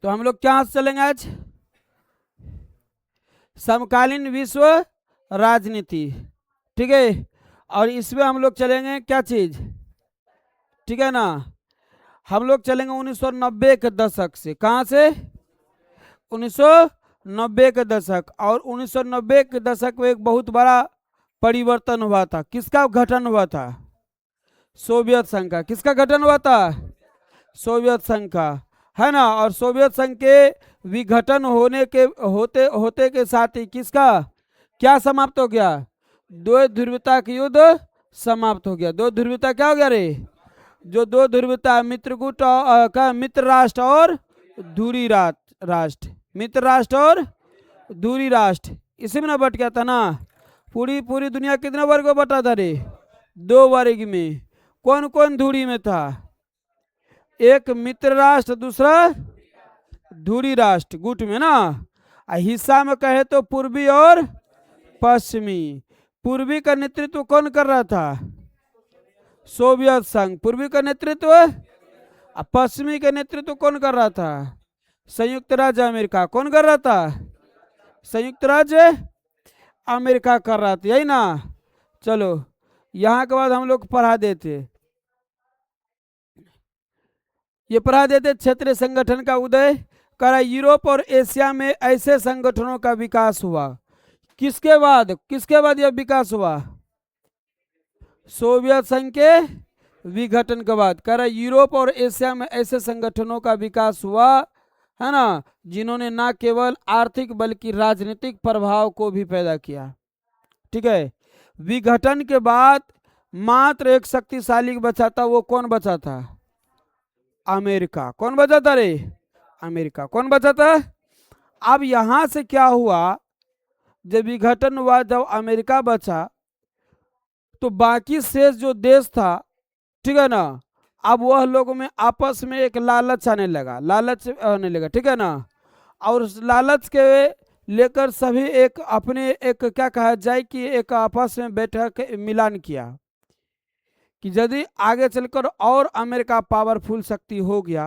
तो हम लोग क्या चलेंगे आज? समकालीन विश्व राजनीति, ठीक है। और इसमें हम लोग चलेंगे क्या चीज, ठीक है ना। हम लोग चलेंगे 1990 के दशक से। कहाँ से? 1990 के दशक। और 1990 के दशक में एक बहुत बड़ा परिवर्तन हुआ था। किसका गठन हुआ था? सोवियत संघ का। किसका गठन हुआ था? सोवियत संघ का, है ना। और सोवियत संघ के विघटन होने के होते होते के साथ ही किसका क्या समाप्त हो गया? दो ध्रुवता का युद्ध समाप्त हो गया। दो ध्रुवता क्या हो गया रे? जो दो ध्रुवता, मित्रगुट का मित्र राष्ट्र और दूरी राष्ट्र, मित्र राष्ट्र और दूरी राष्ट्र, इसी में ना बट गया था ना। पूरी पूरी दुनिया कितने वर्ग में बटा था रे? 2 वर्ग में। कौन कौन दूरी में था? एक मित्र राष्ट्र, दूसरा दूरी राष्ट्र, गुट में ना। हिस्सा में कहे तो पूर्वी और पश्चिमी। पूर्वी का नेतृत्व कौन कर रहा था? सोवियत संघ। पूर्वी का नेतृत्व, पश्चिमी का नेतृत्व कौन कर रहा था? संयुक्त राज्य अमेरिका। कौन कर रहा था? संयुक्त राज्य अमेरिका कर रहा था, यही ना। चलो यहाँ के बाद हम लोग पढ़ा देते, ये पढ़ा देते क्षेत्रीय संगठन का उदय करा। यूरोप और एशिया में ऐसे संगठनों का विकास हुआ। किसके बाद? किसके बाद यह विकास हुआ? सोवियत संघ के विघटन के बाद। कह रहा यूरोप और एशिया में ऐसे संगठनों का विकास हुआ, है ना, जिन्होंने न केवल आर्थिक बल्कि राजनीतिक प्रभाव को भी पैदा किया। ठीक है। विघटन के बाद मात्र एक शक्तिशाली बचा था। वो कौन बचा था? अमेरिका। कौन बचा था रे? अमेरिका। कौन बचा था? अब यहां से क्या हुआ, जब विघटन हुआ, जब अमेरिका बचा, तो बाकी शेष जो देश था, ठीक है ना, अब वह लोगों में आपस में एक लालच आने लगा, लालच आने लगा, ठीक है ना। और उस लालच के लेकर सभी एक अपने एक क्या कहा जाए कि एक आपस में बैठक मिलान किया कि यदि आगे चलकर और अमेरिका पावरफुल शक्ति हो गया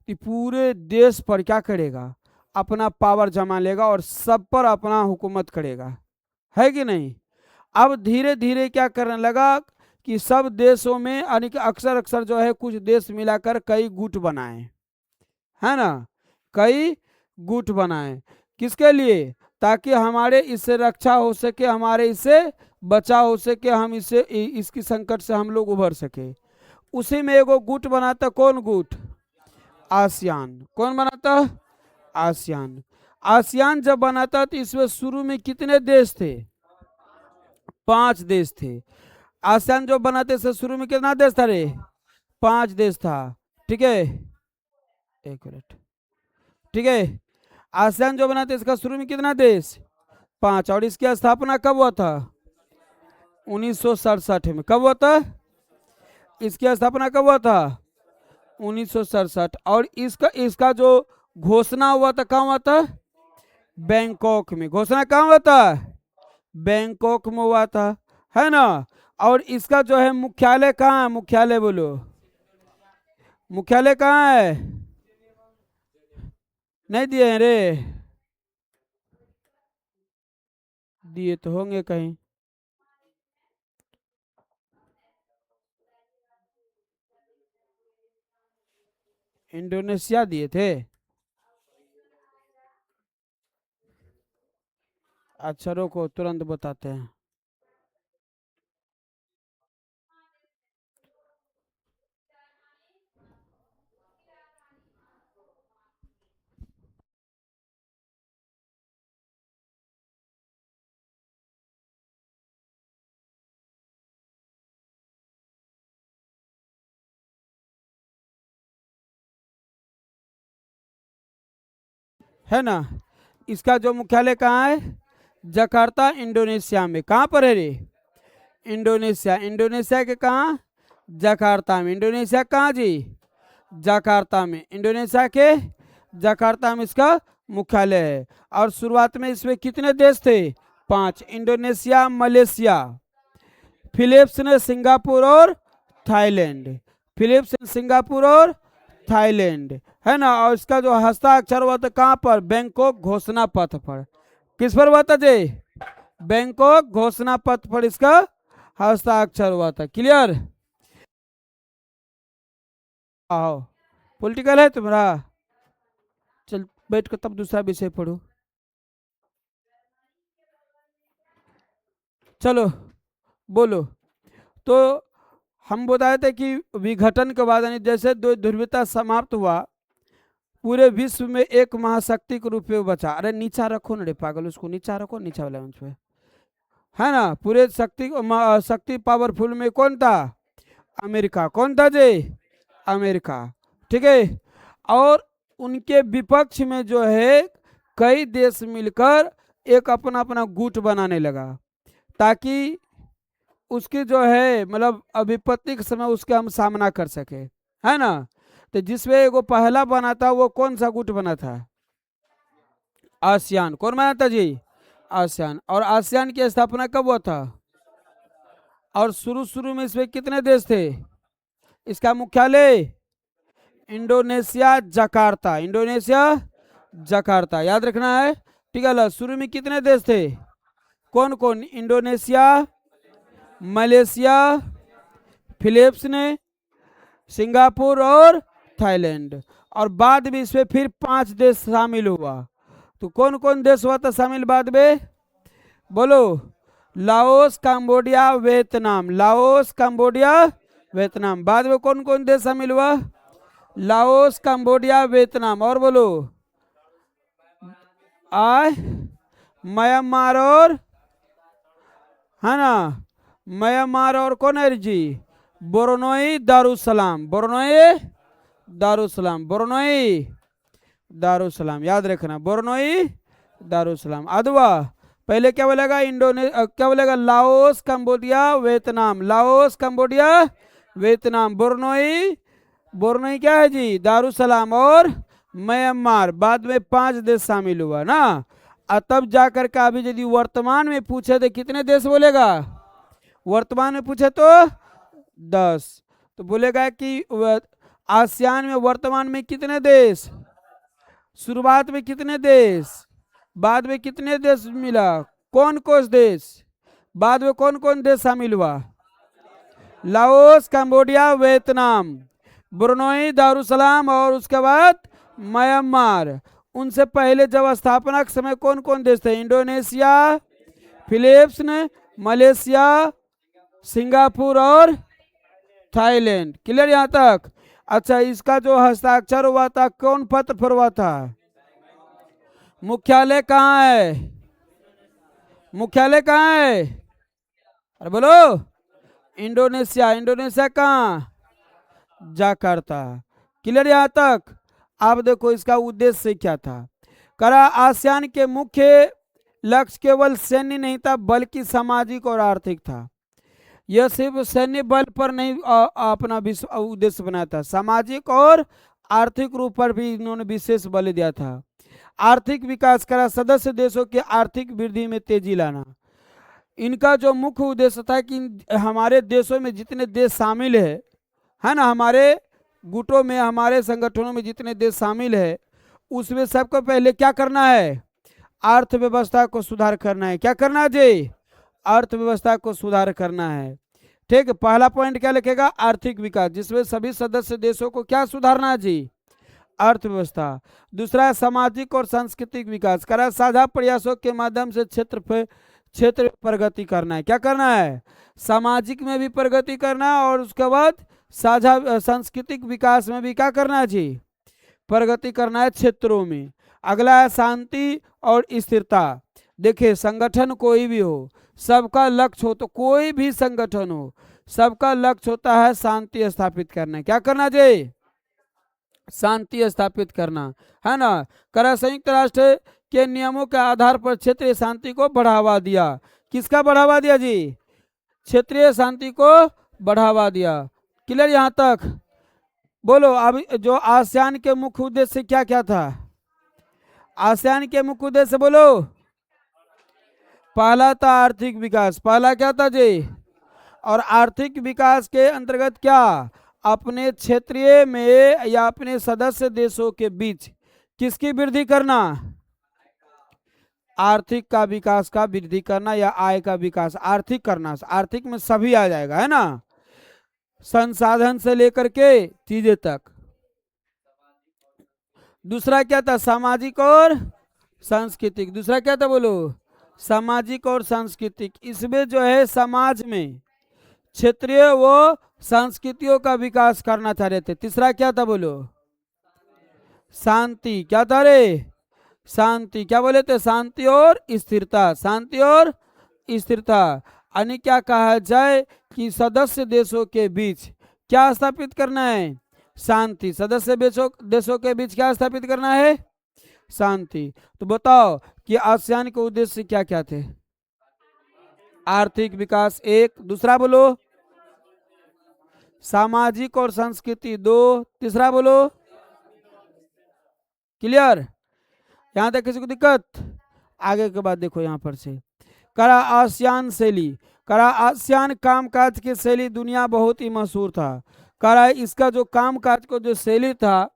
तो पूरे देश पर क्या करेगा? अपना पावर जमा लेगा और सब पर अपना हुकूमत करेगा, है कि नहीं। अब धीरे धीरे क्या करने लगा कि सब देशों में यानी कि अक्सर अक्सर जो है कुछ देश मिलाकर कई गुट बनाए, है ना, कई गुट बनाए। किसके लिए? ताकि हमारे इससे रक्षा हो सके, हमारे इससे बचाव हो सके, हम इससे इसकी संकट से हम लोग उभर सके। उसी में एगो गुट बनाता। कौन गुट? आसियान। कौन बनाता? आसियान। आसियान जब बनाता तो इसमें शुरू में कितने देश थे? 5 देश थे। आसियान जो बनाते से शुरू में कितना देश था रे? 5 देश था। ठीक है, एक मिनट, ठीक है। आसियान जो बनाते इसका शुरू में कितना देश? 5। और इसकी स्थापना कब हुआ था? 1967 में। कब हुआ था? इसकी स्थापना कब हुआ था? 1967। और इसका इसका जो घोषणा हुआ था कहाँ हुआ था? बैंकॉक में। घोषणा कहाँ हुआ था? बैंकॉक में हुआ था, है ना। और इसका जो है मुख्यालय कहाँ है? मुख्यालय बोलो, मुख्यालय कहाँ है? नहीं दिए हैं रे? दिए तो होंगे कहीं। इंडोनेशिया दिए थे। अच्छा रुको, तुरंत बताते हैं। है ना। इसका जो मुख्यालय कहाँ है? जकार्ता, इंडोनेशिया में। कहाँ पर है रे? इंडोनेशिया। इंडोनेशिया के कहाँ? जकार्ता में। इंडोनेशिया कहाँ जी? जकार्ता में। इंडोनेशिया के जकार्ता में इसका मुख्यालय है। और शुरुआत में इसमें कितने देश थे? 5। इंडोनेशिया, मलेशिया, फिलीपींस ने सिंगापुर और थाईलैंड। फिलीपींस, सिंगापुर और थाईलैंड, है ना। और इसका जो हस्ताक्षर हुआ था कहाँ पर, बैंकॉक घोषणा पत्र पर। किस पर हुआ था जी, बैंकॉक घोषणा पत्र पर इसका हस्ताक्षर हुआ था। क्लियर। आओ, पॉलिटिकल है तुम्हारा, चल बैठ कर तब दूसरा विषय पढ़ो। चलो बोलो। तो हम बताए थे कि विघटन के बाद यानी जैसे दो ध्रुवीयता समाप्त हुआ, पूरे विश्व में एक महाशक्ति के रूप में बचा। अरे नीचा रखो ना रे पागल, उसको नीचा रखो, नीचा वाला मंच पे, है ना। पूरे शक्ति पावरफुल में कौन था, अमेरिका। कौन था जी, अमेरिका। ठीक है। और उनके विपक्ष में जो है कई देश मिलकर एक अपना अपना गुट बनाने लगा, ताकि उसकी जो है मतलब विपत्ति के समय उसका हम सामना कर सके, है ना। तो जिसमें वो पहला बना था वो कौन सा गुट बना था, आसियान। कौन बना था जी, आसियान। और आसियान की स्थापना कब हुआ था, और शुरू शुरू में इसमें कितने देश थे, इसका मुख्यालय इंडोनेशिया जकार्ता, इंडोनेशिया जकार्ता, याद रखना है। ठीक है। शुरू में कितने देश थे, कौन कौन, इंडोनेशिया, मलेशिया, फिलीपींस, सिंगापुर और थाईलैंड। और बाद में इसमें फिर 5 देश शामिल हुआ। तो कौन कौन देश हुआ था शामिल बाद में, बोलो। Laos, Cambodia, Vietnam. Laos, Cambodia, Vietnam. बाद में कौन कौन देश शामिल हुआ, लाओस, कंबोडिया, वियतनाम। और बोलो, म्यांमार और, है ना, म्यांमार और कौन है जी, Brunei Darussalam. Brunei Darussalam, Brunei Darussalam, याद रखना, ब्रुनेई दारुसलाम। अदवा पहले क्या बोलेगा, क्या बोलेगा, Laos, Cambodia, Vietnam. Laos, Cambodia, Vietnam. Brunei, Brunei क्या है जी, दारुसलाम और म्यांमार। बाद में 5 देश शामिल हुआ ना। तब जाकर के अभी यदि वर्तमान में पूछे तो कितने देश बोलेगा, वर्तमान में पूछे तो 10। तो बोलेगा कि आसियान में वर्तमान में कितने देश, शुरुआत में कितने देश, बाद में कितने देश मिला, कौन कौन देश, बाद में कौन कौन देश शामिल हुआ, Laos, Cambodia, Vietnam, Brunei Darussalam और उसके बाद म्यांमार। उनसे पहले जब स्थापना के समय कौन कौन देश थे, इंडोनेशिया, फिलीपींस, मलेशिया, सिंगापुर और थाईलैंड। क्लियर यहाँ तक। अच्छा, इसका जो हस्ताक्षर हुआ था कौन पत्र पर हुआ था, मुख्यालय कहाँ है, मुख्यालय कहाँ है, अरे बोलो, इंडोनेशिया। इंडोनेशिया कहाँ, जकार्ता। क्लियर यहाँ तक। आप देखो इसका उद्देश्य क्या था। करा आसियान के मुख्य लक्ष्य केवल सैन्य नहीं था बल्कि सामाजिक और आर्थिक था। यह सिर्फ सैन्य बल पर नहीं अपना उद्देश्य बनाया था, सामाजिक और आर्थिक रूप पर भी इन्होंने विशेष बल दिया था। आर्थिक विकास करा, सदस्य देशों की आर्थिक वृद्धि में तेजी लाना। इनका जो मुख्य उद्देश्य था कि हमारे देशों में जितने देश शामिल है ना, हमारे गुटों में, हमारे संगठनों में जितने देश शामिल है, उसमें सबको पहले क्या करना है, अर्थव्यवस्था को सुधार करना है। क्या करना है जी, अर्थव्यवस्था को सुधार करना है। ठीक, पहला पॉइंट क्या लिखेगा, आर्थिक विकास, जिसमें सभी सदस्य देशों को क्या सुधारना है जी, अर्थव्यवस्था। दूसरा सामाजिक और सांस्कृतिक विकास, करा साझा प्रयासों के माध्यम से क्षेत्र प्रगति करना है। क्या करना है, सामाजिक में भी प्रगति करना है और उसके बाद साझा सांस्कृतिक विकास में भी क्या करना है जी, प्रगति करना है क्षेत्रों में। अगला है शांति और स्थिरता। देखिए संगठन कोई भी हो, सबका लक्ष्य हो, तो कोई भी संगठन हो, सबका लक्ष्य होता है शांति स्थापित करना। क्या करना जी, शांति स्थापित करना, है ना। करा संयुक्त राष्ट्र के नियमों के आधार पर क्षेत्रीय शांति को बढ़ावा दिया। किसका बढ़ावा दिया जी, क्षेत्रीय शांति को बढ़ावा दिया। क्लियर यहाँ तक। बोलो अब जो आसियान के मुख्य उद्देश्य क्या क्या था, आसियान के मुख्य उद्देश्य बोलो। पहला था आर्थिक विकास, पहला क्या था जी, और आर्थिक विकास के अंतर्गत क्या, अपने क्षेत्रीय में या अपने सदस्य देशों के बीच किसकी वृद्धि करना, आर्थिक का विकास का वृद्धि करना या आय का विकास, आर्थिक करना, आर्थिक में सभी आ जाएगा, है ना, संसाधन से लेकर के चीजें तक। दूसरा क्या था, सामाजिक और सांस्कृतिक। दूसरा क्या था बोलो, सामाजिक और सांस्कृतिक। इसमें जो है समाज में क्षेत्रीय वो संस्कृतियों का विकास करना चाह रहे थे। तीसरा क्या था बोलो, शांति। क्या था रे, शांति। क्या बोले थे, शांति और स्थिरता, शांति और स्थिरता। यानी क्या कहा जाए कि सदस्य देशों के बीच क्या स्थापित करना है, शांति। सदस्य देशों के बीच क्या स्थापित करना है, शांति। तो बताओ कि आसियान के उद्देश्य क्या क्या थे, आर्थिक विकास एक, दूसरा बोलो सामाजिक और संस्कृति दो, तीसरा बोलो, क्लियर, यहां तक किसी को दिक्कत। आगे के बाद देखो यहां पर से, करा आसियान शैली। करा आसियान कामकाज की शैली दुनिया बहुत ही मशहूर था। करा इसका जो कामकाज को जो शैली था,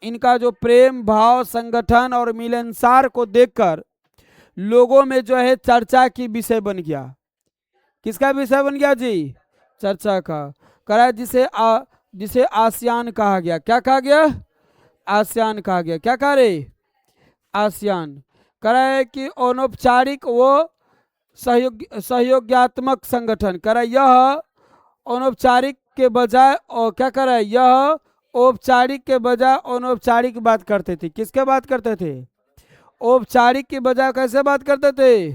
इनका जो प्रेम भाव, संगठन और मिलनसार को देखकर लोगों में जो है चर्चा की विषय बन गया। किसका विषय बन गया जी, चर्चा का। करा जिसे आसियान कहा गया। क्या कहा गया, आसियान कहा गया। क्या कहा रे, आसियान। करा है कि अनौपचारिक वो सहयोगात्मक संगठन। करा यह अनौपचारिक के बजाय, और क्या करा है, यह औपचारिक के बजाय अनौपचारिक बात करते थे। किसके बात करते थे, औपचारिक के बजाय कैसे बात करते थे,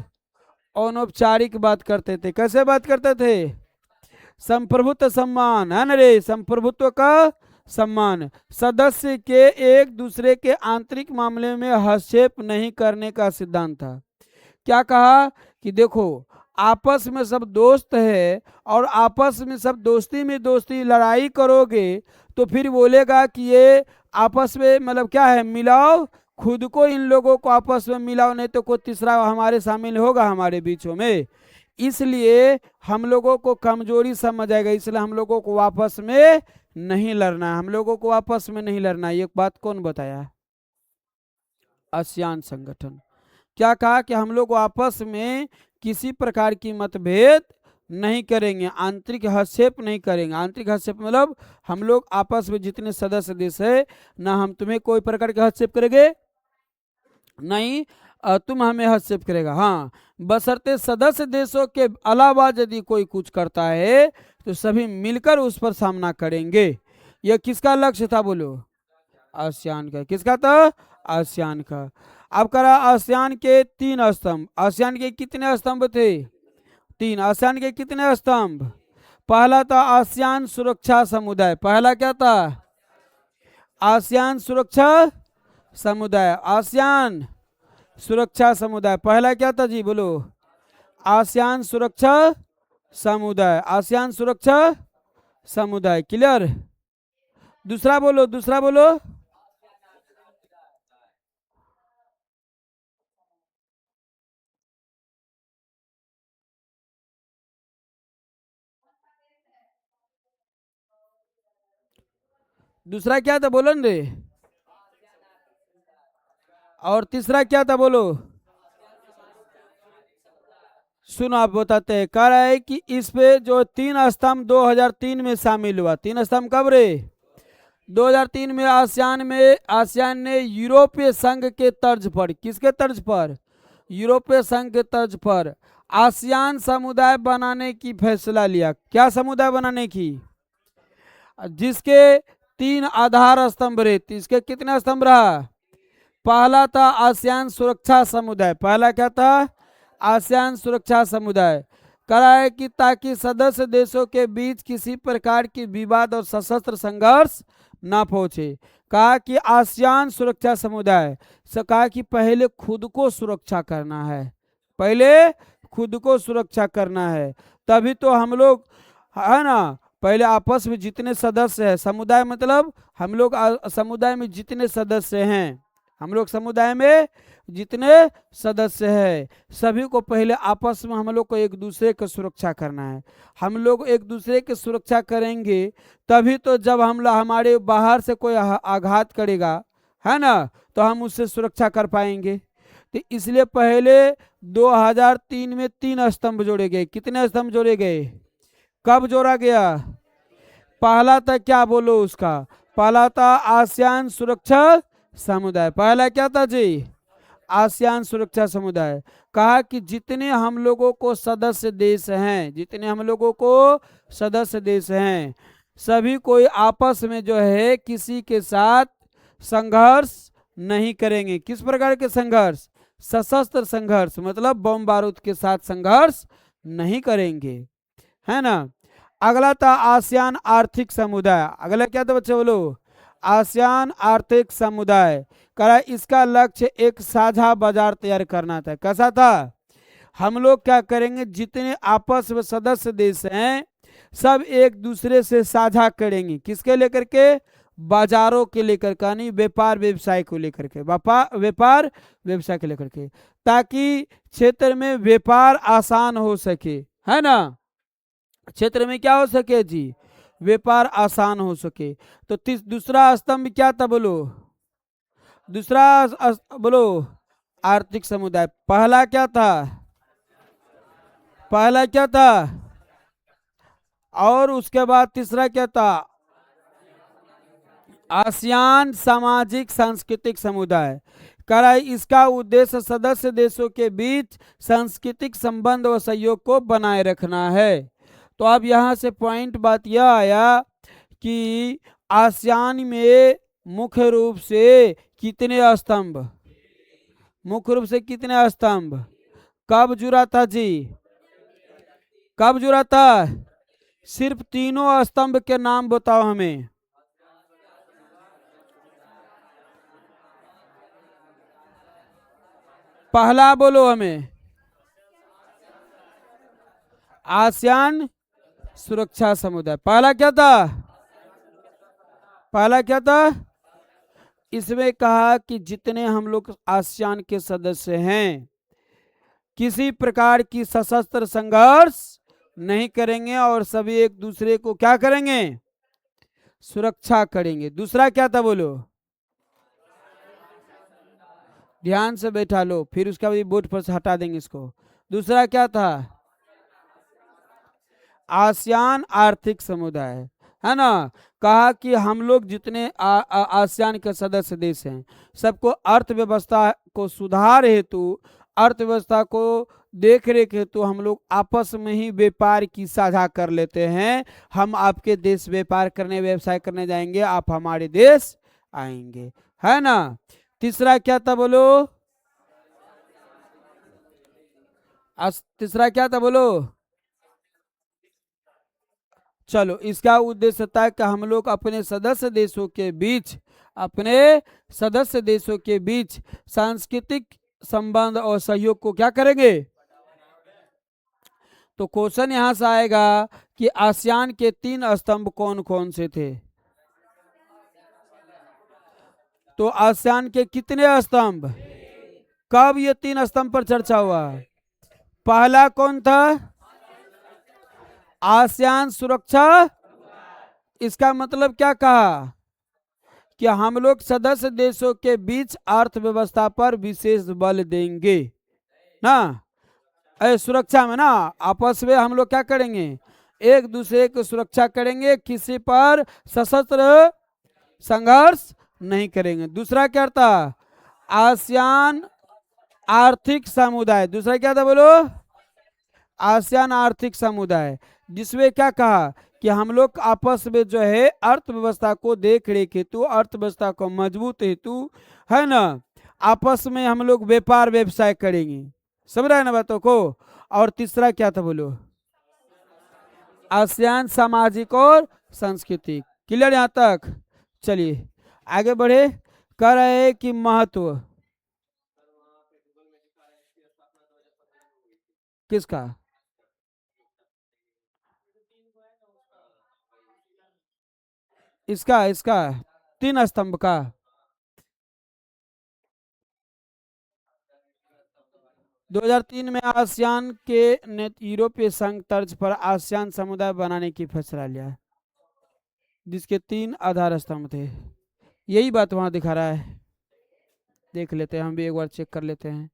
अनौपचारिक बात करते थे। कैसे बात करते थे, संप्रभुत्व सम्मान, है ना रे, संप्रभुत्व का सम्मान। सदस्य के एक दूसरे के आंतरिक मामले में हस्तक्षेप नहीं करने का सिद्धांत था। क्या कहा कि देखो आपस में सब दोस्त है और आपस में सब दोस्ती में दोस्ती, लड़ाई करोगे तो फिर बोलेगा कि ये आपस में मतलब क्या है, मिलाओ, खुद को इन लोगों को आपस में मिलाओ, नहीं तो कोई तीसरा हमारे शामिल होगा हमारे बीचों में। इसलिए हम लोगों को कमजोरी समझ आएगा, इसलिए हम लोगों को आपस में नहीं लड़ना, हम लोगों को आपस में नहीं लड़ना। ये बात कौन बताया, आसियान संगठन। क्या कहा कि हम लोग आपस में किसी प्रकार की मतभेद नहीं करेंगे, आंतरिक हस्तक्षेप नहीं करेंगे। आंतरिक हस्तक्षेप मतलब हम लोग आपस में जितने सदस्य देश है ना, हम तुम्हें कोई प्रकार का हस्तक्षेप करेंगे नहीं, तुम हमें हस्तक्षेप करेगा। हाँ, बशर्ते सदस्य देशों के अलावा यदि कोई कुछ करता है तो सभी मिलकर उस पर सामना करेंगे। यह किसका लक्ष्य था बोलो, आसियान का। किसका था, आसियान का। अब करा आसियान के 3 स्तंभ। आसियान के कितने स्तंभ थे, 3। आसियान के कितने स्तंभ, पहला था आसियान सुरक्षा समुदाय। पहला क्या था, आसियान सुरक्षा समुदाय। आसियान सुरक्षा समुदाय पहला क्या था जी बोलो, आसियान सुरक्षा समुदाय, आसियान सुरक्षा समुदाय। क्लियर। दूसरा बोलो, दूसरा बोलो, दूसरा क्या था बोलो न रे, और तीसरा क्या था बोलो। सुनो आप बताते हैं। कह रहा है कि इस पे जो 3 स्तंभ 2003 में शामिल हुआ। 3 स्तंभ कब रे, 2003 में। आसियान ने यूरोपीय संघ के तर्ज पर, किसके तर्ज पर, यूरोपीय संघ के तर्ज पर आसियान समुदाय बनाने की फैसला लिया। क्या समुदाय बनाने की, जिसके 3 आधार स्तंभ रहे। इसके कितने स्तंभ रहा, पहला था आसियान सुरक्षा समुदाय। पहला क्या था, आसियान सुरक्षा समुदाय। करा है कि ताकि सदस्य देशों के बीच किसी प्रकार की विवाद और सशस्त्र संघर्ष ना पहुंचे। कहा कि आसियान सुरक्षा समुदाय से कहा कि पहले खुद को सुरक्षा करना है, पहले खुद को सुरक्षा करना है, तभी तो हम लोग, है ना, पहले आपस में जितने सदस्य हैं, समुदाय मतलब हम लोग समुदाय में जितने सदस्य हैं, हम लोग समुदाय में जितने सदस्य हैं सभी को पहले आपस में हम लोग को एक दूसरे की सुरक्षा करना है। हम लोग एक दूसरे की सुरक्षा करेंगे तभी तो जब हमारे बाहर से कोई आघात करेगा, है ना, तो हम उससे सुरक्षा कर पाएंगे। तो इसलिए पहले 2003 में 3 स्तंभ जोड़े गए। कितने स्तंभ जोड़े गए? कब जोड़ा गया? पहला था क्या बोलो उसका? पहला था आसियान सुरक्षा समुदाय। पहला क्या था जी? आसियान सुरक्षा समुदाय। कहा कि जितने हम लोगों को सदस्य देश हैं, जितने हम लोगों को सदस्य देश हैं, सभी कोई आपस में जो है किसी के साथ संघर्ष नहीं करेंगे। किस प्रकार के संघर्ष? सशस्त्र संघर्ष, मतलब बम बारूद के साथ संघर्ष नहीं करेंगे, है ना। अगला था आसियान आर्थिक समुदाय। अगला क्या था बच्चे बोलो? आसियान आर्थिक समुदाय। करा इसका लक्ष्य एक साझा बाजार तैयार करना था। कैसा था? हम लोग क्या करेंगे, जितने आपस में सदस्य देश हैं सब एक दूसरे से साझा करेंगे। किसके लेकर के? बाजारों के लेकर का नहीं, व्यापार व्यवसाय को लेकर के, व्यापार व्यवसाय के लेकर के, ताकि क्षेत्र में व्यापार आसान हो सके, है ना। क्षेत्र में क्या हो सके जी? व्यापार आसान हो सके। तो दूसरा स्तंभ क्या था बोलो? दूसरा बोलो आर्थिक समुदाय। पहला क्या था? पहला क्या था? और उसके बाद तीसरा क्या था? आसियान सामाजिक सांस्कृतिक समुदाय। करा इसका उद्देश्य सदस्य देशों के बीच सांस्कृतिक संबंध और सहयोग को बनाए रखना है। तो अब यहाँ से पॉइंट बात यह आया कि आसियान में मुख्य रूप से कितने स्तंभ? मुख्य रूप से कितने स्तंभ? कब जुड़ा था जी? कब जुड़ा था? सिर्फ तीनों स्तंभ के नाम बताओ हमें। पहला बोलो हमें। आसियान सुरक्षा समुदाय। पहला क्या था? पहला क्या था? इसमें कहा कि जितने हम लोग आसियान के सदस्य हैं किसी प्रकार की सशस्त्र संघर्ष नहीं करेंगे और सभी एक दूसरे को क्या करेंगे? सुरक्षा करेंगे। दूसरा क्या था बोलो? ध्यान से बैठा लो, फिर उसका भी बोर्ड पर से हटा देंगे इसको। दूसरा क्या था? आसियान आर्थिक समुदाय, है ना। कहा कि हम लोग जितने आसियान के सदस्य देश हैं सबको अर्थव्यवस्था को सुधार हेतु, अर्थव्यवस्था को देख रेख हेतु हम लोग आपस में ही व्यापार की साझा कर लेते हैं। हम आपके देश व्यापार करने, व्यवसाय करने जाएंगे, आप हमारे देश आएंगे, है ना। तीसरा क्या था बोलो? तीसरा क्या था बोलो? चलो, इसका उद्देश्य था कि हम लोग अपने सदस्य देशों के बीच, अपने सदस्य देशों के बीच सांस्कृतिक संबंध और सहयोग को क्या करेंगे? तो क्वेश्चन यहां से आएगा कि आसियान के 3 स्तंभ कौन कौन से थे? तो आसियान के कितने स्तंभ? कब ये 3 स्तंभ पर चर्चा हुआ? पहला कौन था? आसियान सुरक्षा। इसका मतलब क्या कहा? कि हम लोग सदस्य देशों के बीच अर्थव्यवस्था पर विशेष बल देंगे ना। सुरक्षा में ना आपस में हम लोग क्या करेंगे? एक दूसरे की सुरक्षा करेंगे, किसी पर सशस्त्र संघर्ष नहीं करेंगे। दूसरा क्या था? आसियान आर्थिक समुदाय। दूसरा क्या था बोलो? आसियान आर्थिक समुदाय, जिसमें क्या कहा कि हम लोग आपस में जो है अर्थव्यवस्था को देख रेख हेतु, अर्थव्यवस्था को मजबूत हेतु, है ना, आपस में हम लोग व्यापार व्यवसाय करेंगे। समझ रहे हैं ना बातों को। और तीसरा क्या था बोलो? आसियान सामाजिक और सांस्कृतिक। क्लियर यहाँ तक? चलिए आगे बढ़े। कह रहे हैं कि महत्व किसका? इसका 3 स्तंभ का। 2003 में आसियान के ने यूरोपीय संघ तर्ज पर आसियान समुदाय बनाने की फैसला लिया, जिसके 3 आधार स्तंभ थे। यही बात वहां दिखा रहा है, देख लेते हैं, हम भी एक बार चेक कर लेते हैं।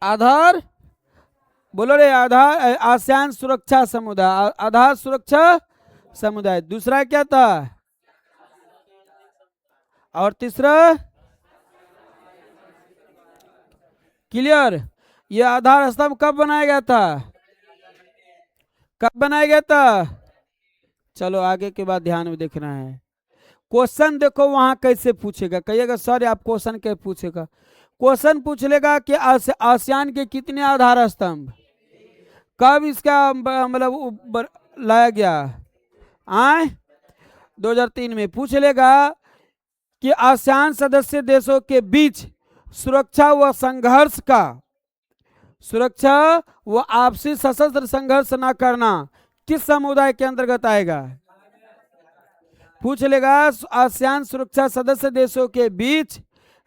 आधार बोलो रे, आधार आसियान सुरक्षा समुदाय, आधार सुरक्षा समुदाय। दूसरा क्या था? और तीसरा क्लियर। ये आधार स्तंभ कब बनाया गया था? कब बनाया गया था? चलो आगे के बाद ध्यान में देखना है। क्वेश्चन देखो वहां कैसे पूछेगा, कहिएगा सर आप क्वेश्चन कैसे पूछेगा। क्वेश्चन पूछ लेगा कि आसियान के कितने आधार स्तंभ, कब इसका मतलब लाया गया? आए 2003 में पूछ लेगा कि आसियान सदस्य देशों के बीच सुरक्षा व संघर्ष का, सुरक्षा व आपसी सशस्त्र संघर्ष न करना किस समुदाय के अंतर्गत आएगा? पूछ लेगा आसियान सुरक्षा सदस्य देशों के बीच,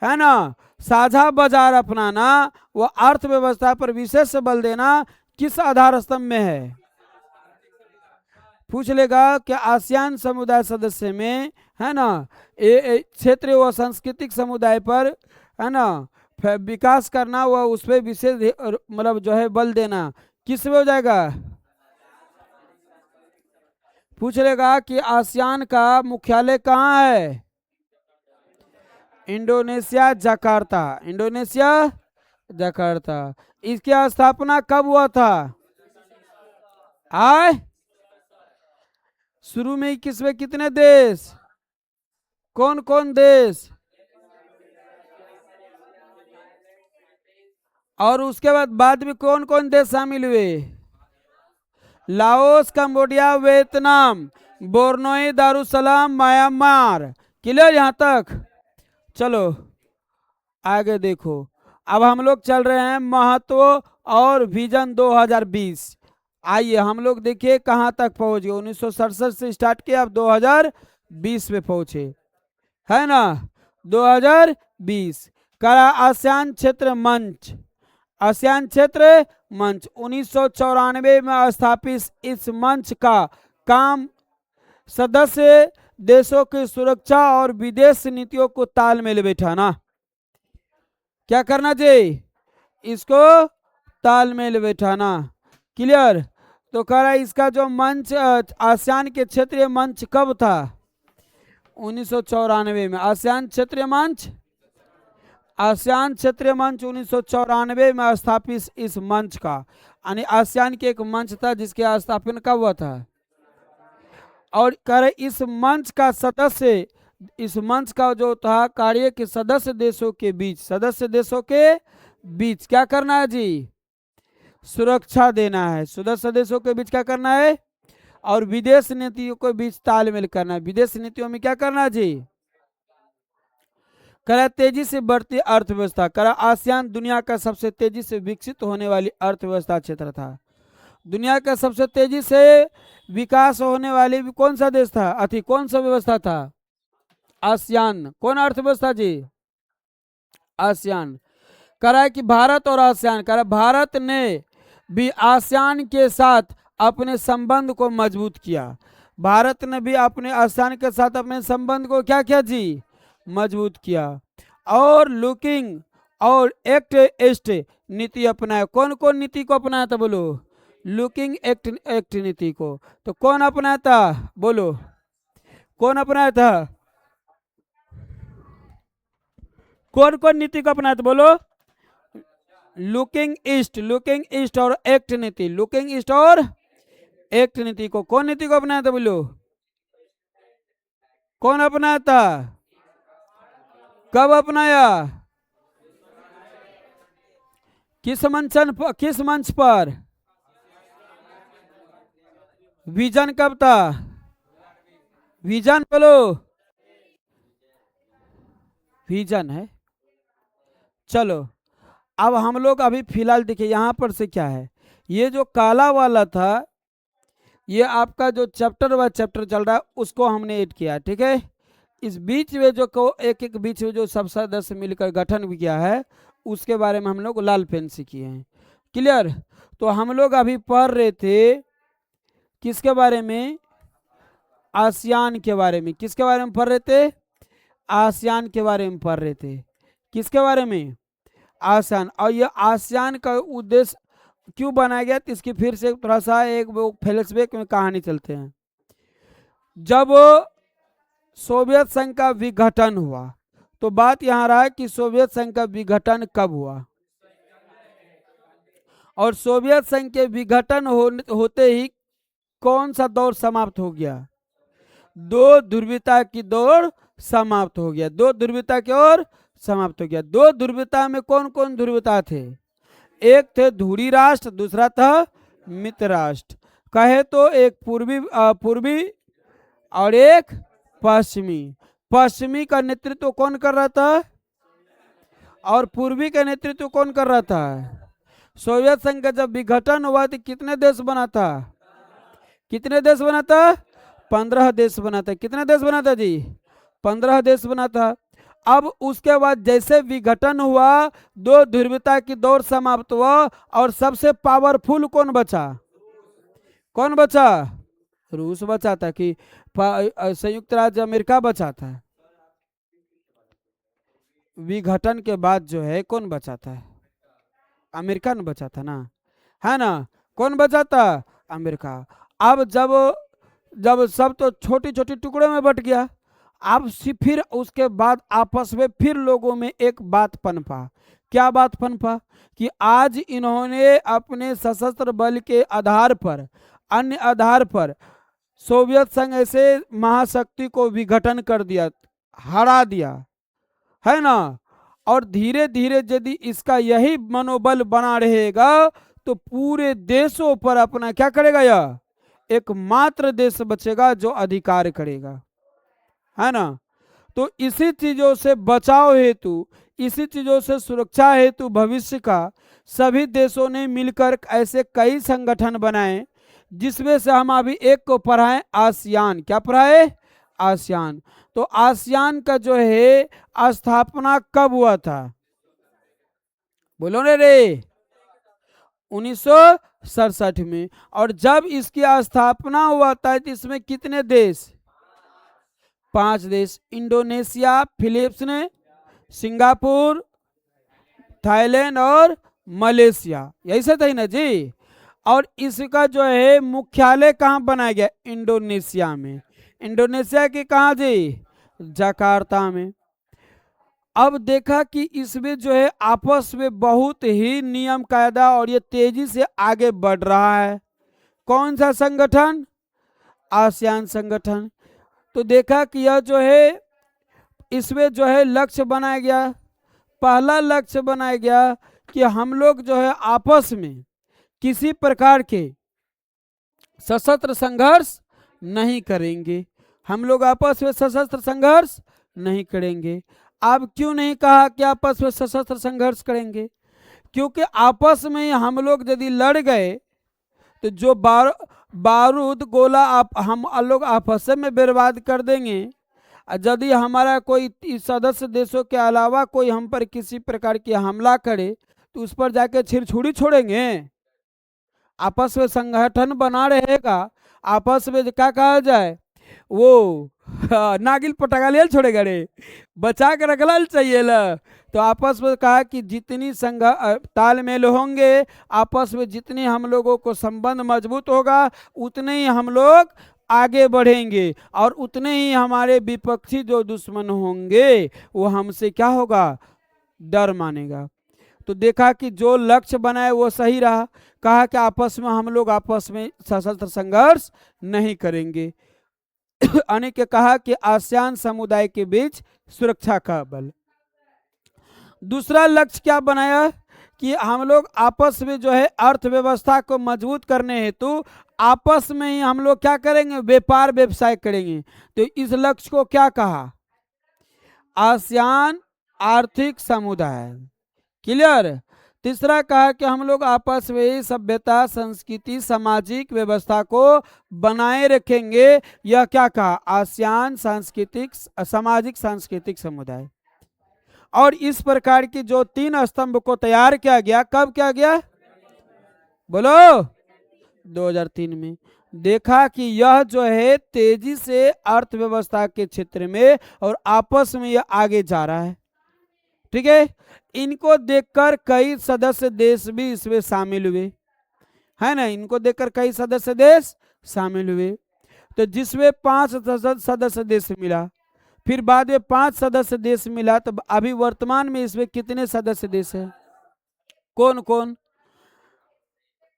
है ना, साझा बाजार अपनाना व अर्थव्यवस्था पर विशेष बल देना किस आधार स्तंभ में है? पूछ लेगा कि आसियान समुदाय सदस्य में, है ना, क्षेत्रीय व सांस्कृतिक समुदाय पर, है ना, विकास करना व उस पर विशेष मतलब जो है बल देना किस में हो जाएगा? पूछ लेगा कि आसियान का मुख्यालय कहाँ है? Indonesia Jakarta, Indonesia Jakarta. इसकी स्थापना कब हुआ था? आए शुरू में किसमें कितने देश, कौन कौन देश, और उसके बाद में कौन कौन देश शामिल हुए? Laos, Cambodia, Vietnam, Brunei, Darussalam, Myanmar. Clear यहां तक? चलो आगे देखो। अब हम लोग चल रहे हैं महत्व और विजन 2020। आइए हम लोग देखिए कहां तक पहुंच गए। 1967 से स्टार्ट किया, अब 2020 में पहुंचे, है ना। 2020 करा आसियान क्षेत्र मंच, आसियान क्षेत्र मंच 1994 में स्थापित इस मंच का काम सदस्य देशों की सुरक्षा और विदेश नीतियों को तालमेल बैठाना। क्या करना चाहिए? इसको तालमेल बैठाना। क्लियर? तो कह रहा है इसका जो मंच आसियान के क्षेत्रीय मंच कब था? 1994 में। आसियान क्षेत्रीय मंच 1994 में स्थापित इस मंच का, यानी आसियान के एक मंच था जिसके स्थापना कब हुआ था? और कह रहे इस मंच का सदस्य, इस मंच का जो था कार्य कि सदस्य देशों के बीच क्या करना है जी? सुरक्षा देना है। सदस्य देशों के बीच क्या करना है? और विदेश नीतियों के बीच तालमेल करना है। विदेश नीतियों में क्या करना है जी? करा तेजी से बढ़ती अर्थव्यवस्था। करा आसियान दुनिया का सबसे तेजी से विकसित होने वाली अर्थव्यवस्था क्षेत्र था। दुनिया का सबसे तेजी से विकास होने वाली कौन सा देश था? कौन सा व्यवस्था था? आसियान। कौन अर्थव्यवस्था जी? आसियान। करा कि भारत और आसियान, करा भारत ने भी आसियान के साथ अपने संबंध को मजबूत किया। भारत ने भी अपने आसियान के साथ अपने संबंध को क्या किया जी? मजबूत किया। और लुकिंग और एक्ट ईस्ट नीति अपनाया। कौन कौन नीति को अपनाया था? बोलो। लुकिंग एक्ट नीति को। तो कौन अपनाया था? बोलो, कौन अपनाया था? कौन कौन नीति को अपनाया था? बोलो। लुकिंग ईस्ट और एक्ट नीति। लुकिंग ईस्ट और एक्ट नीति को। कौन नीति को अपनाया था? बोलो, कौन अपनाया था? कब अपनाया? किस मंच पर? विजन कब था? विजन बोलो, विजन है। चलो अब हम लोग अभी फिलहाल देखिए यहाँ पर से क्या है, ये जो काला वाला था ये आपका जो चैप्टर वाइज चैप्टर चल रहा है उसको हमने ऐड किया, ठीक है। इस बीच में जो को एक बीच में जो सब सदस्य मिलकर गठन भी किया है उसके बारे में हम लोग लाल पेन से किए हैं। क्लियर? तो हम लोग अभी पढ़ रहे थे किसके बारे में? आसियान के बारे में। किसके बारे में पढ़ रहे थे? आसियान के बारे में पढ़ रहे थे। किसके बारे में? आसियान। और ये आसियान का उद्देश्य क्यों बनाया गया तो इसकी फिर से थोड़ा सा एक फ्लैशबैक में कहानी चलते हैं। जब सोवियत संघ का विघटन हुआ तो बात यहां रहा है कि सोवियत संघ का विघटन कब हुआ, और सोवियत संघ के विघटन होते ही कौन सा दौर समाप्त हो गया? दो ध्रुवीयता की दौर समाप्त हो गया। दो ध्रुवीयता की ओर समाप्त हो गया। दो ध्रुवीयता में कौन कौन ध्रुवीयता थे? एक थे ध्रुवी राष्ट्र, दूसरा था मित्र राष्ट्र। कहे तो एक पूर्वी और एक पश्चिमी। पश्चिमी का नेतृत्व कौन कर रहा था और पूर्वी का नेतृत्व कौन कर रहा था? सोवियत संघ का जब विघटन हुआ तो कितने देश बना था? कितने देश बना था? 15 देश बना था। कितने देश बना था जी? 15 देश बना था। अब उसके बाद जैसे विघटन हुआ दो ध्रुवीयता की दौर समाप्त हुआ और सबसे पावरफुल कौन बचा? कौन बचा? रूस बचा था कि संयुक्त राज्य अमेरिका बचा था? विघटन के बाद जो है कौन बचा था? अमेरिका ने बचा था ना, है ना? कौन बचा था? अमेरिका। अब जब सब तो छोटी छोटी टुकड़ों में बट गया, अब फिर उसके बाद आपस में फिर लोगों में एक बात पनपा। क्या बात पनपा? कि आज इन्होंने अपने सशस्त्र बल के आधार पर, अन्य आधार पर सोवियत संघ ऐसे महाशक्ति को विघटन कर दिया, हरा दिया, है ना। और धीरे धीरे यदि इसका यही मनोबल बना रहेगा तो पूरे देशों पर अपना क्या करेगा? यह एकमात्र देश बचेगा जो अधिकार करेगा, है ना। तो इसी चीजों से बचाव हेतु, इसी चीजों से सुरक्षा हेतु भविष्य का सभी देशों ने मिलकर ऐसे कई संगठन बनाए जिसमें से हम अभी एक को पढ़ाएं, आसियान। क्या पढ़ाए? आसियान। तो आसियान का जो है स्थापना कब हुआ था? बोलो रे 19 67 में। और जब इसकी स्थापना हुआ था तो इसमें कितने देश? 5 देश, इंडोनेशिया, फिलीपींस, सिंगापुर, थाईलैंड और मलेशिया, यही से था ना जी। और इसका जो है मुख्यालय कहाँ बनाया गया? इंडोनेशिया में। इंडोनेशिया के कहाँ जी? जकार्ता में। अब देखा कि इसमें जो है आपस में बहुत ही नियम कायदा और ये तेजी से आगे बढ़ रहा है। कौन सा संगठन? आसियान संगठन। तो देखा कि यह जो है इसमें जो है लक्ष्य बनाया गया, पहला लक्ष्य बनाया गया कि हम लोग जो है आपस में किसी प्रकार के सशस्त्र संघर्ष नहीं करेंगे। हम लोग आपस में सशस्त्र संघर्ष नहीं करेंगे। अब क्यों नहीं कहा कि आपस में सशस्त्र संघर्ष करेंगे? क्योंकि आपस में हम लोग यदि लड़ गए तो जो बारूद गोला हम लोग आपस में बर्बाद कर देंगे। यदि हमारा कोई सदस्य देशों के अलावा कोई हम पर किसी प्रकार की हमला करे तो उस पर जाके छिरछुड़ी छोड़ेंगे? आपस में संगठन बना रहेगा, आपस में क्या कहा जाए वो नागिल पटगालियल छोड़ेगा रे, बचा के रखना चाहिए ला। तो आपस में कहा कि जितनी तालमेल होंगे, आपस में जितनी हम लोगों को संबंध मजबूत होगा उतने ही हम लोग आगे बढ़ेंगे और उतने ही हमारे विपक्षी जो दुश्मन होंगे वो हमसे क्या होगा? डर मानेगा। तो देखा कि जो लक्ष्य बनाए वो सही रहा। कहा कि आपस में हम लोग आपस में सशस्त्र संघर्ष नहीं करेंगे। अनेक कहा कि आसियान समुदाय के बीच सुरक्षा का बल। दूसरा लक्ष्य क्या बनाया कि हम लोग आपस में जो है अर्थव्यवस्था को मजबूत करने हेतु आपस में ही हम लोग क्या करेंगे? व्यापार व्यवसाय करेंगे। तो इस लक्ष्य को क्या कहा? आसियान आर्थिक समुदाय। क्लियर? तीसरा कहा कि हम लोग आपस में सभ्यता, संस्कृति, सामाजिक व्यवस्था को बनाए रखेंगे। यह क्या कहा? आसियान सांस्कृतिक सामाजिक सांस्कृतिक समुदाय। और इस प्रकार की जो 3 स्तंभ को तैयार किया गया, कब किया गया? बोलो। 2003 में। देखा कि यह जो है तेजी से अर्थव्यवस्था के क्षेत्र में और आपस में यह आगे जा रहा है। ठीक है। इनको देखकर कई सदस्य देश भी इसमें शामिल हुए, है ना। इनको देखकर कई सदस्य देश शामिल हुए। तो जिसमें 5 सदस्य देश मिला, फिर बाद में 5 सदस्य देश मिला। तो अभी वर्तमान में इसमें कितने सदस्य देश हैं? कौन कौन?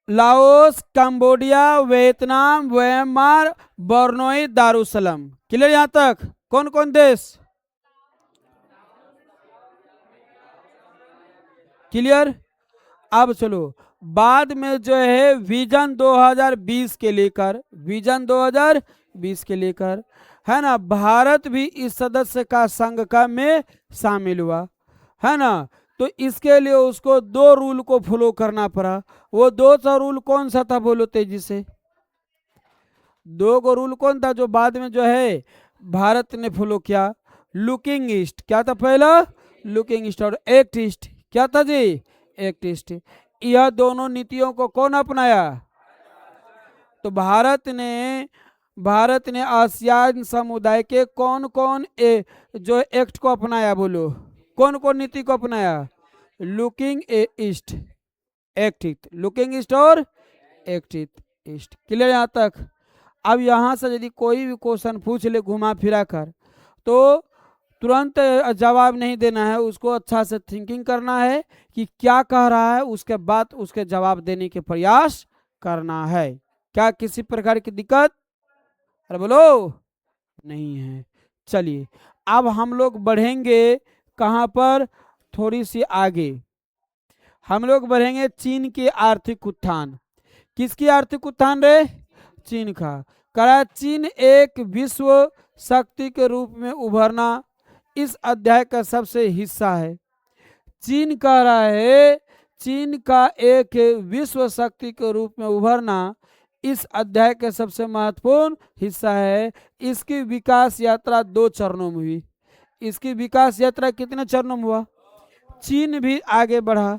Laos, Cambodia, Vietnam, Myanmar, Brunei, Darussalam. Clear यहां तक? कौन कौन देश? क्लियर? अब चलो बाद में जो है विजन 2020 के लेकर, विजन 2020 के लेकर, है ना, भारत भी इस सदस्य का संघ का में शामिल हुआ, है ना। तो इसके लिए उसको 2 रूल को फॉलो करना पड़ा। वो 2 रूल कौन सा था? बोलो तेजी से। 2 गो रूल कौन था जो बाद में जो है भारत ने फॉलो किया? Looking east. क्या था पहला? Looking east. और एक्ट ईस्ट। क्या था जी? Act east. यह दोनों नीतियों को कौन अपनाया? तो भारत ने आसियान समुदाय के कौन कौन जो एक्ट को अपनाया? बोलो कौन कौन नीति को अपनाया? Looking east, act east, looking east और एक्ट ईस्ट। क्लियर यहाँ तक? अब यहाँ से यदि कोई भी क्वेश्चन पूछ ले घुमा फिरा कर तो तुरंत जवाब नहीं देना है, उसको अच्छा से थिंकिंग करना है कि क्या कह रहा है, उसके बाद उसके जवाब देने के प्रयास करना है। क्या किसी प्रकार की दिक्कत? अरे बोलो नहीं है। चलिए अब हम लोग बढ़ेंगे कहाँ पर? थोड़ी सी आगे हम लोग बढ़ेंगे चीन के आर्थिक उत्थान। किसकी आर्थिक उत्थान रे? चीन का। करा चीन एक विश्व शक्ति के रूप में उभरना इस अध्याय का सबसे हिस्सा है। चीन कह रहा है चीन का एक विश्व शक्ति के रूप में उभरना इस अध्याय का सबसे महत्वपूर्ण हिस्सा है। इसकी विकास यात्रा 2 चरणों में हुई। इसकी विकास यात्रा कितने चरणों में हुआ? चीन भी आगे बढ़ा,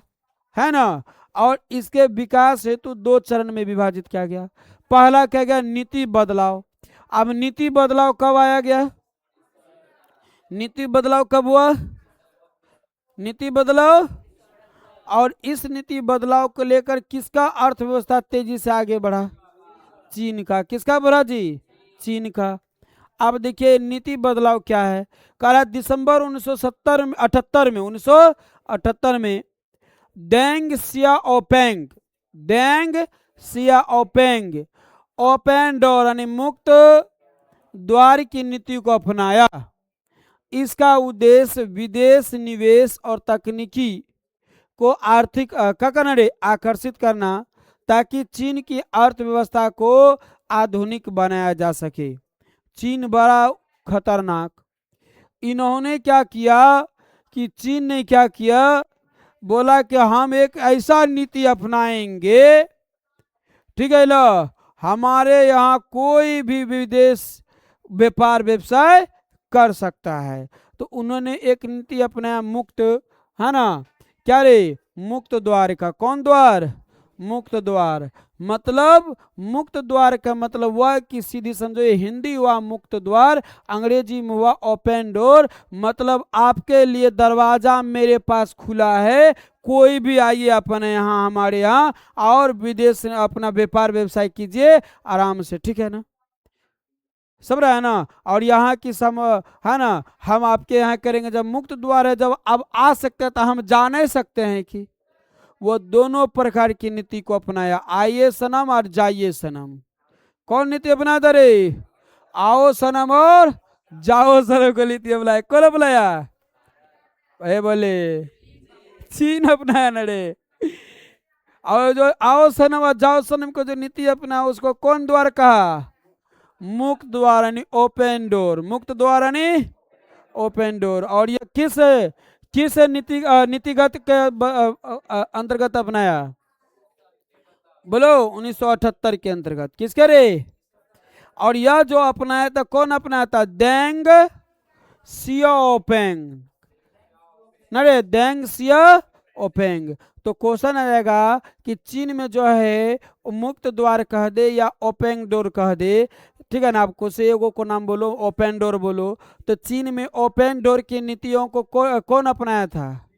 है ना। और इसके विकास हेतु दो चरण में विभाजित किया गया। पहला क्या गया, नीति बदलाव। अब नीति बदलाव कब आया गया, नीति बदलाव कब हुआ, नीति बदलाव, और इस नीति बदलाव को लेकर किसका अर्थव्यवस्था तेजी से आगे बढ़ा, चीन का। किसका बढ़ा जी, चीन का। अब देखिए नीति बदलाव क्या है, कह रहा दिसंबर 1978 में डेंग सियाओपेंग, डेंग सियाओपेंग ओपन डोर यानी मुक्त द्वार की नीति को अपनाया। इसका उद्देश्य विदेश निवेश और तकनीकी को आर्थिक क्या करना रे, आकर्षित करना, ताकि चीन की अर्थव्यवस्था को आधुनिक बनाया जा सके। चीन बड़ा खतरनाक, इन्होंने क्या किया कि चीन ने क्या किया, बोला कि हम एक ऐसा नीति अपनाएंगे, ठीक है ना, हमारे यहाँ कोई भी विदेश व्यापार व्यवसाय कर सकता है। तो उन्होंने एक नीति अपनाया मुक्त, है ना, क्या रे, मुक्त द्वार का। कौन द्वार, मुक्त द्वार। मतलब मुक्त द्वार का मतलब हुआ कि सीधी समझो, ये हिंदी हुआ मुक्त द्वार, अंग्रेजी में हुआ ओपन डोर। मतलब आपके लिए दरवाजा मेरे पास खुला है, कोई भी आइए अपने यहाँ, हमारे यहाँ, और विदेश में अपना व्यापार व्यवसाय कीजिए आराम से, ठीक है ना, सब रहा है ना। और यहाँ की सम है ना, हम आपके यहाँ करेंगे। जब मुक्त द्वार है, जब अब आ सकते हैं तो हम जा नहीं सकते हैं कि वो दोनों प्रकार की नीति को अपनाया, आइए सनम और जाइए सनम। कौन नीति अपना था रे, आओ सनम और जाओ सनम को नीति अपनाया। कौन अपनाया, ए बोले चीन अपनाया न रे। और जो आओ सनम और जाओ सनम को जो नीति अपनाया, उसको कौन द्वार कहा, मुक्त द्वार यानी ओपन डोर, मुक्त द्वार यानी ओपन डोर। और ये किस किस नीतिगत के अंतर्गत अपनाया, बोलो 1978 के अंतर्गत। किसके रे, और यह जो अपनाया था, कौन अपनाया था, डेंग सियाओपेंग, नरे डेंग सियाओपेंग। तो क्वेश्चन आ जाएगा कि चीन में जो है मुक्त द्वार कह दे या ओपन डोर कह दे, ठीक है ना। आपको से एगो को नाम बोलो, ओपन डोर बोलो। तो चीन में ओपन डोर की नीतियों को कौन अपनाया था,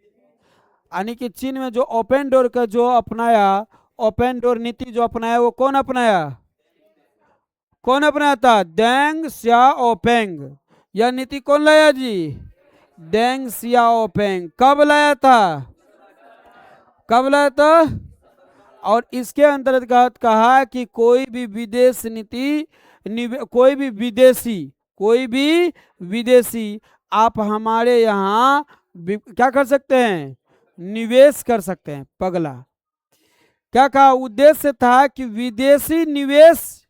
यानी कि चीन में जो ओपन डोर का जो अपनाया, ओपन डोर नीति जो अपनाया, वो कौन अपनाया, कौन अपनाया था, डेंग सियाओपेंग। यह नीति कौन लाया जी, डेंग सियाओपेंग। कब लाया था, कब लाया था। और इसके अंतर्गत कहा कि कोई भी विदेश नीति, कोई भी विदेशी आप हमारे यहाँ क्या कर सकते हैं, निवेश कर सकते हैं। पगला क्या कहा, उद्देश्य था कि विदेशी निवेश,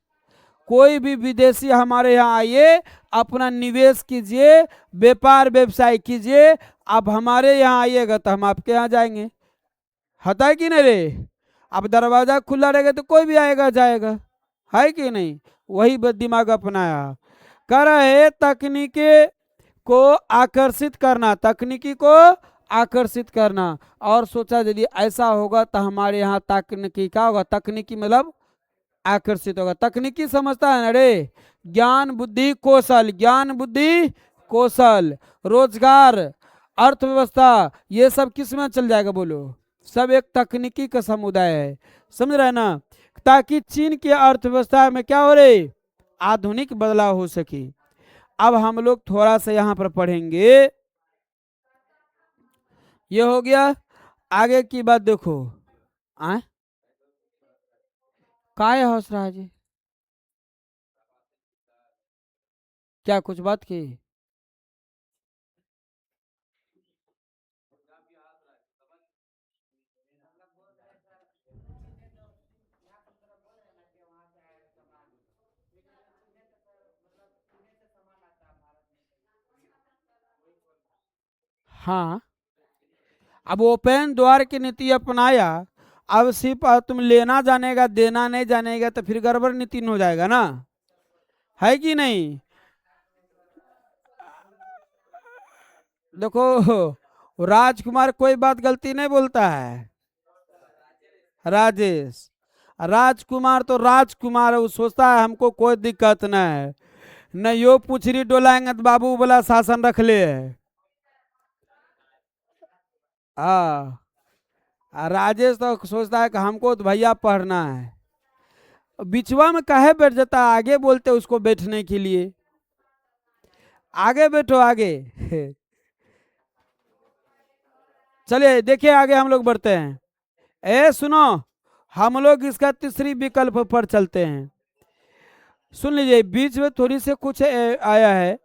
कोई भी विदेशी हमारे यहाँ आइए, अपना निवेश कीजिए, व्यापार व्यवसाय कीजिए। आप हमारे यहाँ आइएगा तो हम आपके यहाँ जाएंगे, हता है कि नहीं रे। अब दरवाजा खुला रहेगा तो कोई भी आएगा जाएगा, है कि नहीं। वही दिमाग अपनाया। कह रहे तकनीकी को आकर्षित करना, तकनीकी को आकर्षित करना। और सोचा यदि ऐसा होगा तो हमारे यहाँ तकनीकी क्या होगा, तकनीकी मतलब आकर्षित होगा। तकनीकी समझता है ना रे, ज्ञान बुद्धि कौशल, ज्ञान बुद्धि कौशल, रोजगार, अर्थव्यवस्था, ये सब किस में चल जाएगा, बोलो सब एक तकनीकी का समुदाय है, समझ रहे हैं ना। ताकि चीन की अर्थव्यवस्था में क्या हो रही, आधुनिक बदलाव हो सके। अब हम लोग थोड़ा सा यहाँ पर पढ़ेंगे, ये हो गया। आगे की बात देखो, काय हंस रहा जी, क्या कुछ बात की, हाँ। अब ओपन द्वार की नीति अपनाया, अब सिर्फ तुम लेना जानेगा, देना नहीं जानेगा तो फिर गड़बड़ नीति हो जाएगा ना, है कि नहीं। देखो राजकुमार कोई बात गलती नहीं बोलता है, राजेश। राजकुमार तो राजकुमार है, वो सोचता है हमको कोई दिक्कत न है, न यो पुछरी डोलाएंगे तो बाबू बोला शासन रख ले है। हाँ, राजेश तो सोचता है कि हमको तो भैया पढ़ना है। बिचवा में काहे बैठ जाता है, आगे बोलते उसको बैठने के लिए। आगे बैठो आगे। चलिए देखिए आगे हम लोग बढ़ते हैं। ए सुनो, हम लोग इसका तीसरी विकल्प पर चलते हैं। सुन लीजिए, बीच में थोड़ी से कुछ आया है,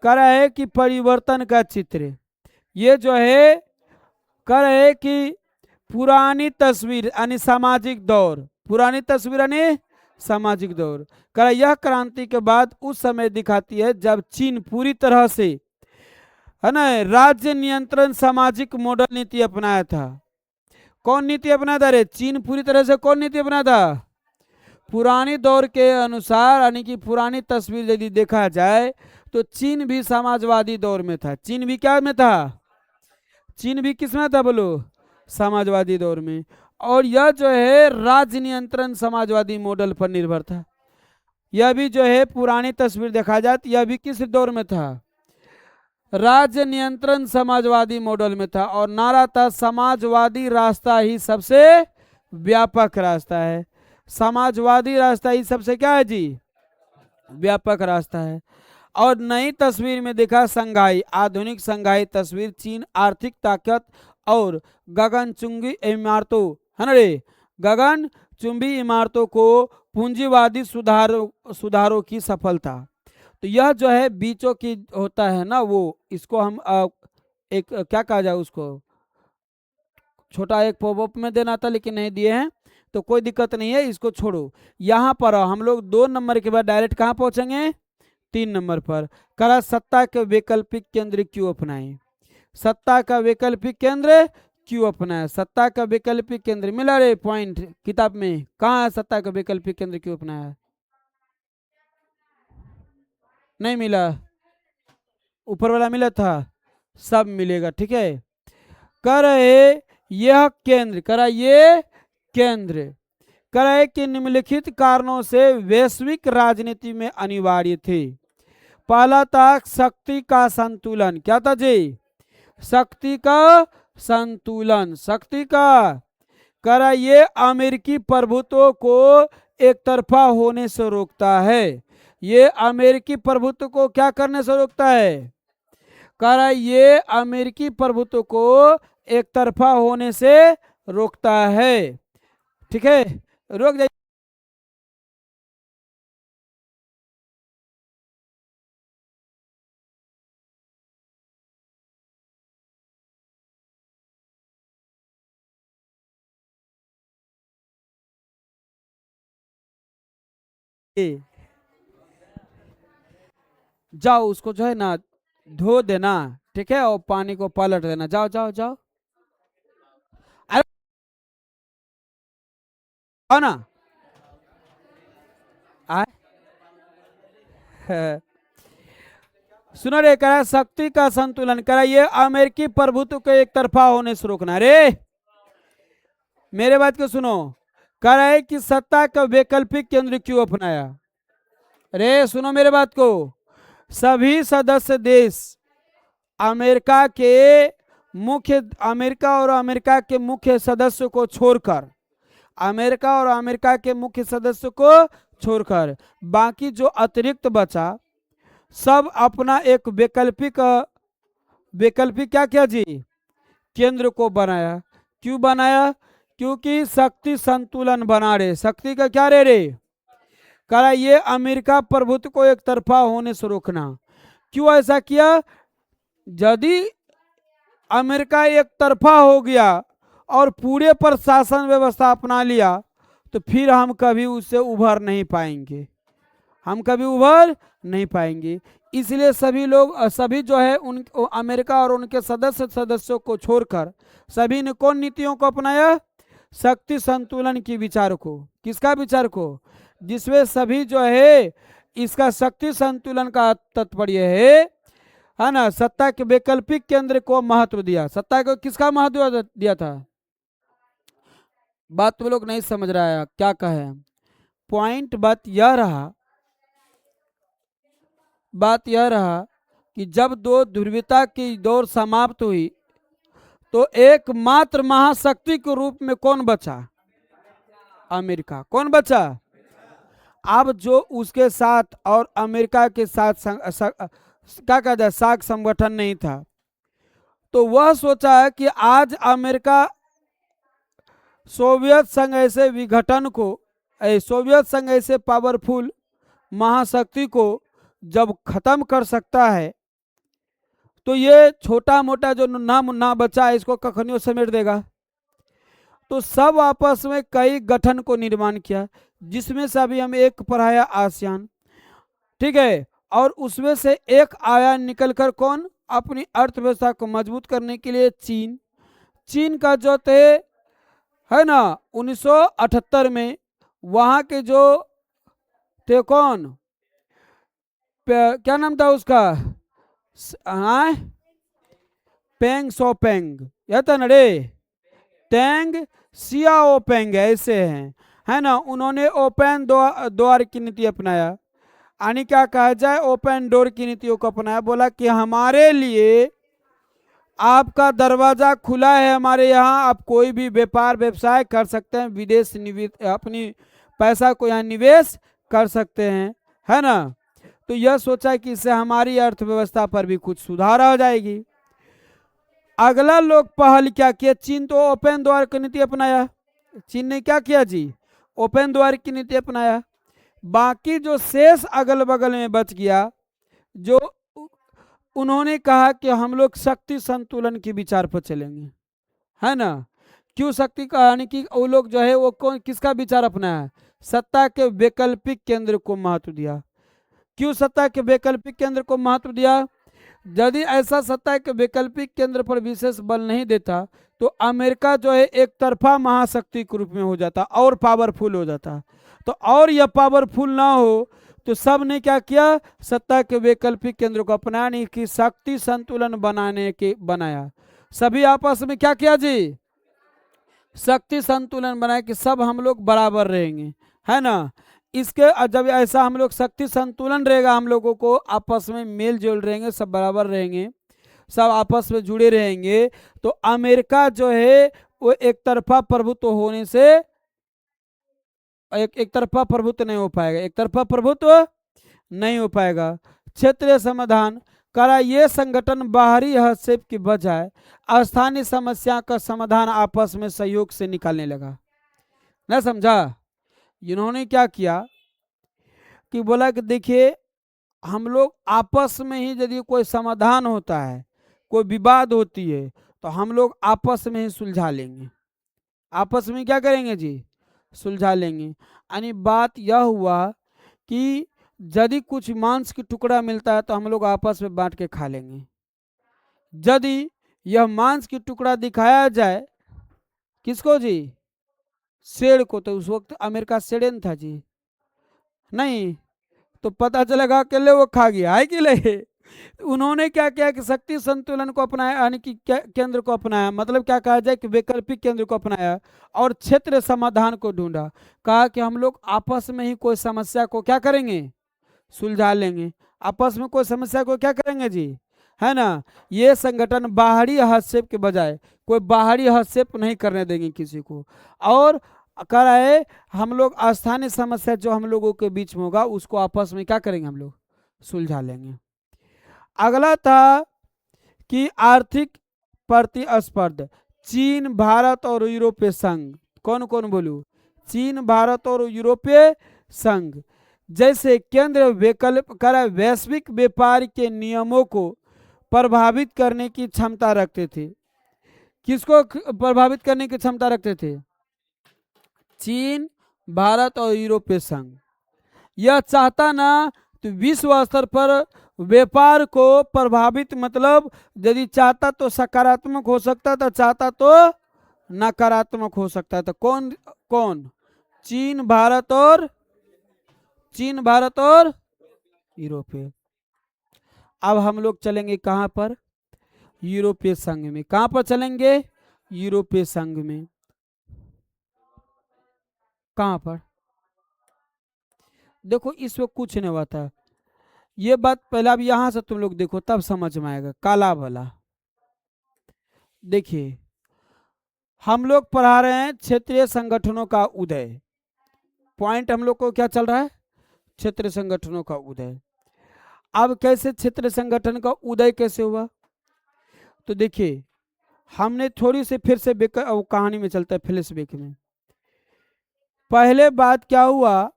कह रहा है कि परिवर्तन का चित्र। ये जो है कह रहे है कि पुरानी तस्वीर यानी सामाजिक दौर, पुरानी तस्वीर यानी सामाजिक दौर। कह रहा यह क्रांति के बाद उस समय दिखाती है जब चीन पूरी तरह से, है ना, राज्य नियंत्रण सामाजिक मॉडल नीति अपनाया था। कौन नीति अपनाया था रे? चीन पूरी तरह से कौन नीति अपनाया था? पुरानी दौर के अनुसार, यानी कि पुरानी तस्वीर यदि देखा जाए तो चीन भी समाजवादी दौर में था। चीन भी क्या में था? चीन भी किस में था बोलो? समाजवादी दौर में। और यह जो है राज्य नियंत्रण समाजवादी मॉडल पर निर्भर था। यह भी जो है पुरानी तस्वीर देखा जाए तो यह भी किस दौर में था? राज्य नियंत्रण समाजवादी मॉडल में था। और नारा था समाजवादी रास्ता ही सबसे व्यापक रास्ता है। समाजवादी रास्ता ही सबसे क्या है जी? व्यापक रास्ता है। और नई तस्वीर में देखा संघाई, आधुनिक संघाई तस्वीर चीन आर्थिक ताकत और गगनचुंबी इमारतों, है ना रे, गगनचुंबी इमारतों को पूंजीवादी सुधारों की सफलता। तो यह जो है बीचों की होता है ना, वो इसको हम एक क्या कहा जाए उसको, छोटा एक पॉपअप में देना था लेकिन नहीं दिए हैं, तो कोई दिक्कत नहीं है, इसको छोड़ो। यहाँ पर हम लोग 2 नंबर के बाद डायरेक्ट कहाँ पहुंचेंगे? 3 नंबर पर। करा सत्ता के वैकल्पिक केंद्र क्यों अपनाएं? सत्ता का वैकल्पिक केंद्र क्यों अपनाएं? सत्ता का वैकल्पिक केंद्र मिला रे पॉइंट किताब में? कहाँ है सत्ता का वैकल्पिक केंद्र क्यों अपनाया? नहीं मिला? ऊपर वाला मिला था, सब मिलेगा, ठीक है। कर यह केंद्र, करा ये केंद्र, करे कि निम्नलिखित कारणों से वैश्विक राजनीति में अनिवार्य थे। पहला था शक्ति का संतुलन। क्या था जी? शक्ति का संतुलन। शक्ति का, करा ये अमेरिकी प्रभुत्व को एक तरफा होने से रोकता है। ये अमेरिकी प्रभुत्व को क्या करने से रोकता है? करा ये अमेरिकी प्रभुत्व को एक तरफा होने से रोकता है, ठीक है। रोक जाइए। जाओ उसको जो है ना धो देना, ठीक है, और पानी को पलट देना। जाओ जाओ जाओ, अरे आओ ना। आए। सुनो रे, करा शक्ति का संतुलन, करा ये अमेरिकी प्रभुत्व को एक तरफा होने से रोकना। रे मेरे बात को सुनो, कह रहा है कि सत्ता का वैकल्पिक केंद्र क्यों अपनाया? रे सुनो मेरे बात को, सभी सदस्य देश अमेरिका के मुख्य, अमेरिका और अमेरिका के मुख्य सदस्यों को छोड़कर, अमेरिका और अमेरिका के मुख्य सदस्यों को छोड़कर बाकी जो अतिरिक्त बचा सब अपना एक वैकल्पिक, वैकल्पिक क्या क्या जी? केंद्र को बनाया। क्यों बनाया? क्योंकि शक्ति संतुलन बना रहे। शक्ति का क्या रे? करा ये अमेरिका प्रभुत्व को एक तरफा होने से रोकना। क्यों ऐसा किया? यदि अमेरिका एक तरफा हो गया और पूरे पर शासन व्यवस्था अपना लिया तो फिर हम कभी उससे उभर नहीं पाएंगे, हम कभी उभर नहीं पाएंगे। इसलिए सभी लोग, सभी जो है उन अमेरिका और उनके सदस्यों को छोड़कर सभी ने कौन नीतियों को अपनाया? शक्ति संतुलन की विचार को। किसका विचार को? जिसमें सभी जो है इसका शक्ति संतुलन का तात्पर्य है ना, सत्ता के वैकल्पिक केंद्र को महत्व दिया। सत्ता को किसका महत्व दिया था? बात तुम लोग नहीं समझ रहा है क्या कहे। पॉइंट बात यह रहा कि जब दो ध्रुवीयता की दौर समाप्त हुई तो एकमात्र महाशक्ति के रूप में कौन बचा? अमेरिका। कौन बचा? अब जो उसके साथ और अमेरिका के साथ क्या कहते हैं साख संगठन नहीं था, तो वह सोचा है कि आज अमेरिका सोवियत संघ ऐसे विघटन को, सोवियत संघ ऐसे पावरफुल महाशक्ति को जब खत्म कर सकता है तो ये छोटा मोटा जो ना मुन्ना बचा है इसको कखनियों समेट देगा। तो सब आपस में कई गठन को निर्माण किया, जिसमें से अभी हम एक पढ़ाया आसियान, ठीक है, और उसमें से एक आया निकलकर कौन? अपनी अर्थव्यवस्था को मजबूत करने के लिए चीन का जो थे है ना 1978 में वहां के जो थे कौन, क्या नाम था उसका? हाँ, पेंग सोपेंग, या था नड़े टेंग सियाओपेंग ऐसे हैं, है ना। उन्होंने ओपन द्वार की नीति अपनाया, यानी क्या कहा जाए ओपन डोर की नीतियों को अपनाया। बोला कि हमारे लिए आपका दरवाजा खुला है, हमारे यहाँ आप कोई भी व्यापार व्यवसाय कर सकते हैं, विदेश अपनी पैसा को यहाँ निवेश कर सकते हैं, है ना। तो यह सोचा कि इससे हमारी अर्थव्यवस्था पर भी कुछ सुधार हो जाएगी। अगला लोग पहल क्या किया? चीन तो ओपन द्वार की नीति अपनाया। चीन ने क्या किया जी? ओपन द्वार की नीति अपनाया। बाकी जो शेष अगल बगल में बच गया, जो उन्होंने कहा कि हम लोग शक्ति संतुलन के विचार पर चलेंगे, है ना। क्यों शक्ति का? यानी कि वो लोग जो है वो कौन किसका विचार अपनाया? सत्ता के वैकल्पिक केंद्र को महत्व दिया। क्यों सत्ता के वैकल्पिक केंद्र को महत्व दिया? यदि ऐसा सत्ता के वैकल्पिक केंद्र पर विशेष बल नहीं देता तो अमेरिका जो है एक तरफा महाशक्ति के रूप में हो जाता और पावरफुल हो जाता। तो और यह पावरफुल ना हो तो सब ने क्या किया? सत्ता के वैकल्पिक केंद्र को अपनाने की शक्ति संतुलन बनाया। सभी आपस में क्या किया जी? शक्ति संतुलन बनाया कि सब हम लोग बराबर रहेंगे, है ना। इसके जब ऐसा हम लोग शक्ति संतुलन रहेगा, हम लोगों को आपस में मेल जोल रहेंगे, सब बराबर रहेंगे, सब आपस में जुड़े रहेंगे, तो अमेरिका जो है वो एक तरफा प्रभुत्व होने से एक तरफा प्रभुत्व नहीं हो पाएगा, एक तरफा प्रभुत्व नहीं हो पाएगा। क्षेत्रीय समाधान करा, ये संगठन बाहरी हस्तक्षेप की बजाय स्थानीय समस्या का समाधान आपस में सहयोग से निकालने लगा। ना समझा? इन्होंने क्या किया कि बोला कि देखिए हम लोग आपस में ही यदि कोई समाधान होता है, कोई विवाद होती है, तो हम लोग आपस में ही सुलझा लेंगे। आपस में क्या करेंगे जी? सुलझा लेंगे। यानी बात यह हुआ कि यदि कुछ मांस की टुकड़ा मिलता है तो हम लोग आपस में बांट के खा लेंगे। यदि यह मांस की टुकड़ा दिखाया जाए किसको जी? शेर को, तो उस वक्त अमेरिका शेर था जी, नहीं, तो पता चलेगा अकेले वो खा गया है कि नहीं। उन्होंने क्या किया कि शक्ति संतुलन को अपनाया, यानी कि केंद्र को अपनाया, मतलब क्या कहा जाए कि वैकल्पिक केंद्र को अपनाया और क्षेत्र समाधान को ढूंढा। कहा कि हम लोग आपस में ही कोई समस्या को क्या करेंगे? सुलझा लेंगे। आपस में कोई समस्या को क्या करेंगे जी, है ना। ये संगठन बाहरी हस्तक्षेप के बजाय कोई बाहरी हस्तक्षेप नहीं करने देंगे किसी को, और कराए हम लोग स्थानीय समस्या जो हम लोगों के बीच में होगा उसको आपस में क्या करेंगे? हम लोग सुलझा लेंगे। अगला था कि आर्थिक प्रतिस्पर्धा, चीन, भारत और यूरोपीय संघ। कौन कौन बोलू? चीन, भारत और यूरोपीय संघ जैसे केंद्र वैश्विक व्यापार के नियमों को प्रभावित करने की क्षमता रखते थे। किसको प्रभावित करने की क्षमता रखते थे? चीन, भारत और यूरोपीय संघ। यह चाहता ना तो विश्व स्तर पर व्यापार को प्रभावित, मतलब यदि चाहता तो सकारात्मक हो सकता था, चाहता तो नकारात्मक हो सकता था। कौन कौन? चीन, भारत और यूरोपीय। अब हम लोग चलेंगे कहां पर? यूरोपीय संघ में। कहां पर चलेंगे? यूरोपीय संघ में। कहाँ पर? देखो इसमें कुछ नहीं हुआ था। ये बात पहले अब यहां से तुम लोग देखो तब समझ में आएगा। काला वाला देखिए, हम लोग पढ़ा रहे हैं क्षेत्रीय संगठनों का उदय। पॉइंट हम लोग को क्या चल रहा है? क्षेत्रीय संगठनों का उदय। अब कैसे क्षेत्रीय संगठन का उदय कैसे हुआ? तो देखिए, हमने थोड़ी सी फिर से कहानी में चलता है, फ्लैशबैक में। पहले बात क्या हुआ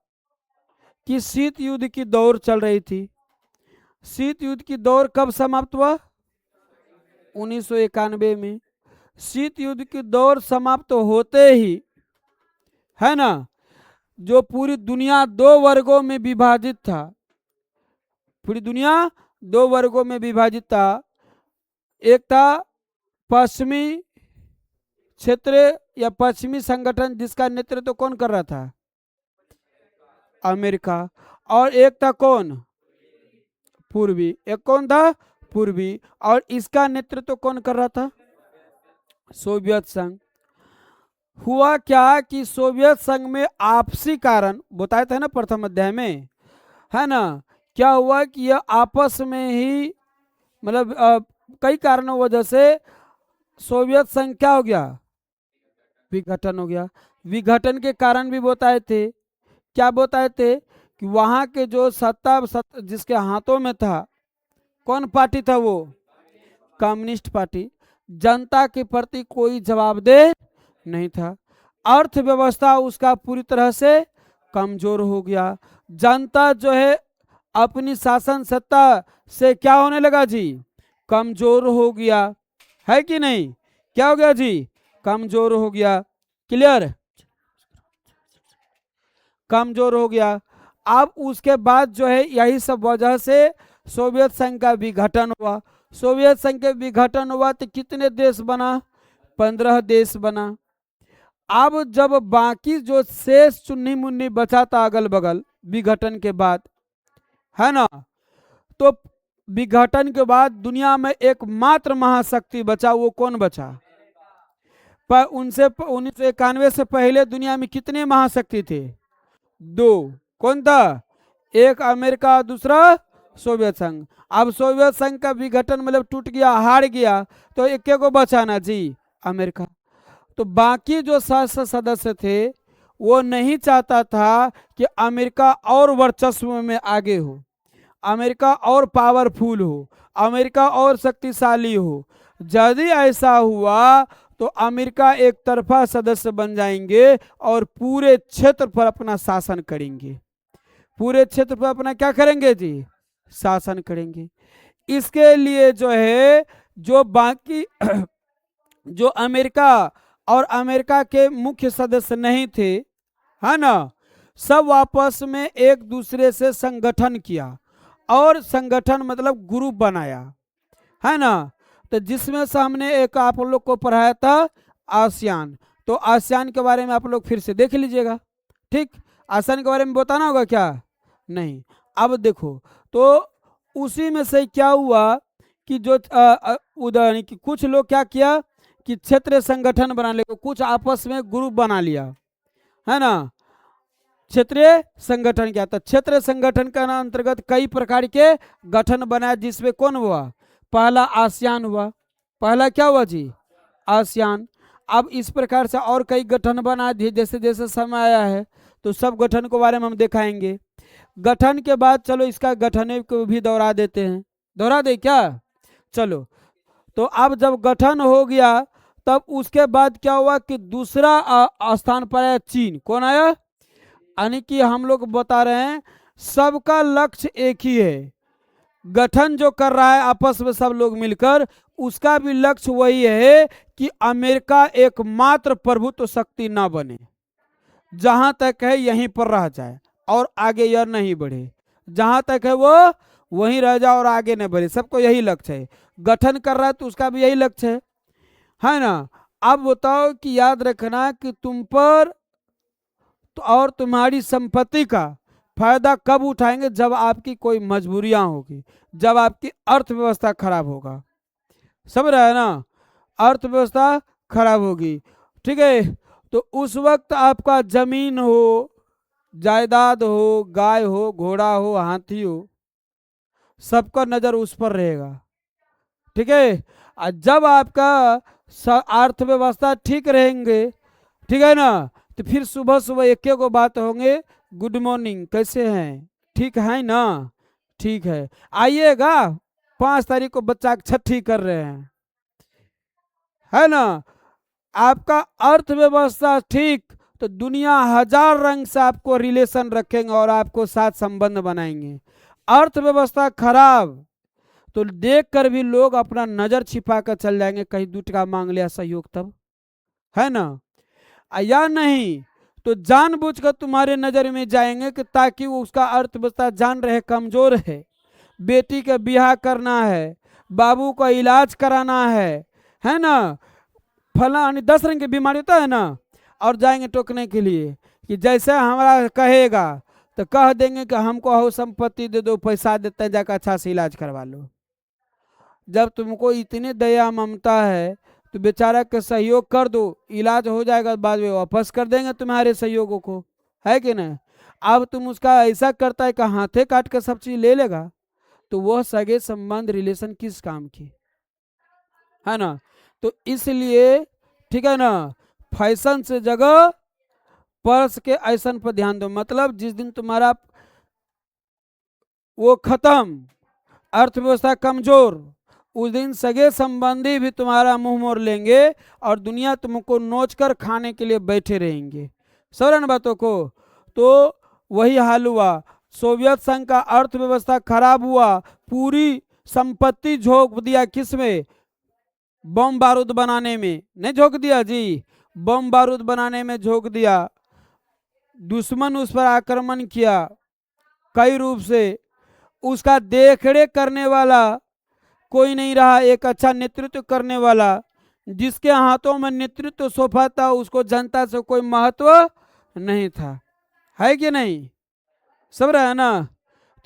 कि शीत युद्ध की दौर चल रही थी। शीत युद्ध की दौर कब समाप्त हुआ? 1991 में। शीत युद्ध की दौर समाप्त होते ही, है ना, जो पूरी दुनिया दो वर्गों में विभाजित था, पूरी दुनिया दो वर्गों में विभाजित था। एक था पश्चिमी क्षेत्र या पश्चिमी संगठन, जिसका नेतृत्व कौन कर रहा था? अमेरिका। और एक था कौन? पूर्वी। एक कौन था? पूर्वी। और इसका नेतृत्व कौन कर रहा था? सोवियत संघ। हुआ क्या कि सोवियत संघ में आपसी कारण बताया था ना प्रथम अध्याय में, है ना, क्या हुआ कि यह आपस में ही मतलब कई कारणों वजह से सोवियत संघ क्या हो गया? विघटन हो गया। विघटन के कारण भी बताए थे। क्या बताए थे? कि वहां के जो जिसके हाथों में था, कौन पार्टी था वो? Communist party. जनता के प्रति कोई जवाबदेह नहीं था। अर्थव्यवस्था उसका पूरी तरह से कमजोर हो गया। जनता जो है अपनी शासन सत्ता से क्या होने लगा जी? कमजोर हो गया। है कि नहीं? क्या हो गया जी? कमजोर हो गया। क्लियर? कमजोर हो गया। अब उसके बाद जो है यही सब वजह से सोवियत संघ का विघटन हुआ। सोवियत संघ के विघटन हुआ तो कितने देश बना? 15 देश बना। अब जब बाकी जो शेष चुन्नी मुन्नी बचा था अगल बगल विघटन के बाद, है ना, तो विघटन के बाद दुनिया में एकमात्र महाशक्ति बचा, वो कौन बचा? पर उनसे 1991 से पहले दुनिया में कितने महाशक्ति थे? 2। कौन था? एक अमेरिका, दूसरा सोवियत संघ। अब सोवियत संघ का विघटन मतलब टूट गया, हार गया, तो एक को बचाना जी? अमेरिका। तो बाकी जो सदस्य थे वो नहीं चाहता था कि अमेरिका और वर्चस्व में आगे हो, अमेरिका और पावरफुल हो, अमेरिका और शक्तिशाली हो। यदि ऐसा हुआ तो अमेरिका एक तरफा सदस्य बन जाएंगे और पूरे क्षेत्र पर अपना शासन करेंगे। पूरे क्षेत्र पर अपना क्या करेंगे जी? शासन करेंगे। इसके लिए जो है, जो बाकी जो अमेरिका और अमेरिका के मुख्य सदस्य नहीं थे, है ना, सब आपस में एक दूसरे से संगठन किया, और संगठन मतलब ग्रुप बनाया, है ना। तो जिसमें से हमने एक आप लोग को पढ़ाया था आसियान। तो आसियान के बारे में आप लोग फिर से देख लीजिएगा। ठीक, आसियान के बारे में बताना होगा क्या? नहीं। अब देखो, तो उसी में से क्या हुआ कि जो उदाहरण कि कुछ लोग क्या किया कि क्षेत्रीय संगठन बना ले, कुछ आपस में ग्रुप बना लिया, है ना। क्षेत्रीय संगठन क्या था? क्षेत्रीय संगठन का अंतर्गत कई प्रकार के गठन बनाया, जिसमें कौन हुआ? पहला आसियान हुआ। पहला क्या हुआ जी? आसियान। अब इस प्रकार से और कई गठन बना दिए, जैसे जैसे समय आया है तो सब गठन के बारे में हम दिखाएंगे। गठन के बाद चलो इसका गठन को भी दोहरा देते हैं। दोहरा दे क्या? चलो, तो अब जब गठन हो गया तब उसके बाद क्या हुआ कि दूसरा स्थान पर आया चीन। कौन आया? यानी कि हम लोग बता रहे हैं सबका लक्ष्य एक ही है। गठन जो कर रहा है आपस में सब लोग मिलकर, उसका भी लक्ष्य वही है कि अमेरिका एकमात्र प्रभुत्व शक्ति ना बने, जहां तक है यहीं पर रह जाए और आगे यह नहीं बढ़े। जहां तक है वो वहीं रह जाए और आगे नहीं बढ़े। सबको यही लक्ष्य है। गठन कर रहा है तो उसका भी यही लक्ष्य है ना। अब बताओ कि याद रखना कि तुम पर तो और तुम्हारी संपत्ति का फायदा कब उठाएंगे? जब आपकी कोई मजबूरियां होगी, जब आपकी अर्थव्यवस्था खराब होगा। समझ रहा है ना? अर्थव्यवस्था खराब होगी। ठीक है, तो उस वक्त आपका जमीन हो, जायदाद हो, गाय हो, घोड़ा हो, हाथी हो, सबका नजर उस पर रहेगा। ठीक है। और जब आपका अर्थव्यवस्था ठीक रहेंगे, ठीक है ना, तो फिर सुबह सुबह एक को बात होंगे, गुड मॉर्निंग, कैसे हैं, ठीक है ना, ठीक है, आइएगा, 5 तारीख को बच्चा की छठी कर रहे हैं, है ना। आपका अर्थव्यवस्था ठीक, तो दुनिया हजार रंग से आपको रिलेशन रखेंगे और आपको साथ संबंध बनाएंगे। अर्थव्यवस्था खराब तो देख कर भी लोग अपना नजर छिपा कर चल जाएंगे, कहीं 2 टका मांग लिया सहयोग तब, है ना। या नहीं तो जानबूझकर तुम्हारे नजर में जाएंगे कि ताकि वो उसका अर्थव्यवस्था जान रहे कमजोर है, बेटी का ब्याह करना है, बाबू का इलाज कराना है ना, फला 10 रंग की बीमारी होता है ना, और जाएंगे टोकने के लिए कि जैसे हमारा कहेगा तो कह देंगे कि हमको हो संपत्ति दे दो, पैसा देते हैं, जाकर अच्छा से इलाज करवा लो। जब तुमको इतनी दया ममता है तो बेचारा के सहयोग कर दो, इलाज हो जाएगा, बाद में वापस कर देंगे तुम्हारे सहयोगों को, है कि नहीं। अब तुम उसका ऐसा करता है कि हाथे काट कर सब चीज ले लेगा, तो वह सगे संबंध रिलेशन किस काम की, है ना। तो इसलिए ठीक है ना, फैशन से जगह पर्स के ऐसन पर ध्यान दो। मतलब जिस दिन तुम्हारा वो खत्म, अर्थव्यवस्था कमजोर, उस दिन सगे संबंधी भी तुम्हारा मुंह मोड़ लेंगे और दुनिया तुमको नोच कर खाने के लिए बैठे रहेंगे। समझ बातों को। तो वही हाल हुआ, सोवियत संघ का अर्थव्यवस्था खराब हुआ, पूरी संपत्ति झोंक दिया किसमें, बम बारूद बनाने में, नहीं झोंक दिया जी, बम बारूद बनाने में झोंक दिया। दुश्मन उस पर आक्रमण किया कई रूप से, उसका देखरेख करने वाला कोई नहीं रहा, एक अच्छा नेतृत्व करने वाला, जिसके हाथों में नेतृत्व सौंपा था उसको जनता से कोई महत्व नहीं था, है कि नहीं, सब रहा है ना।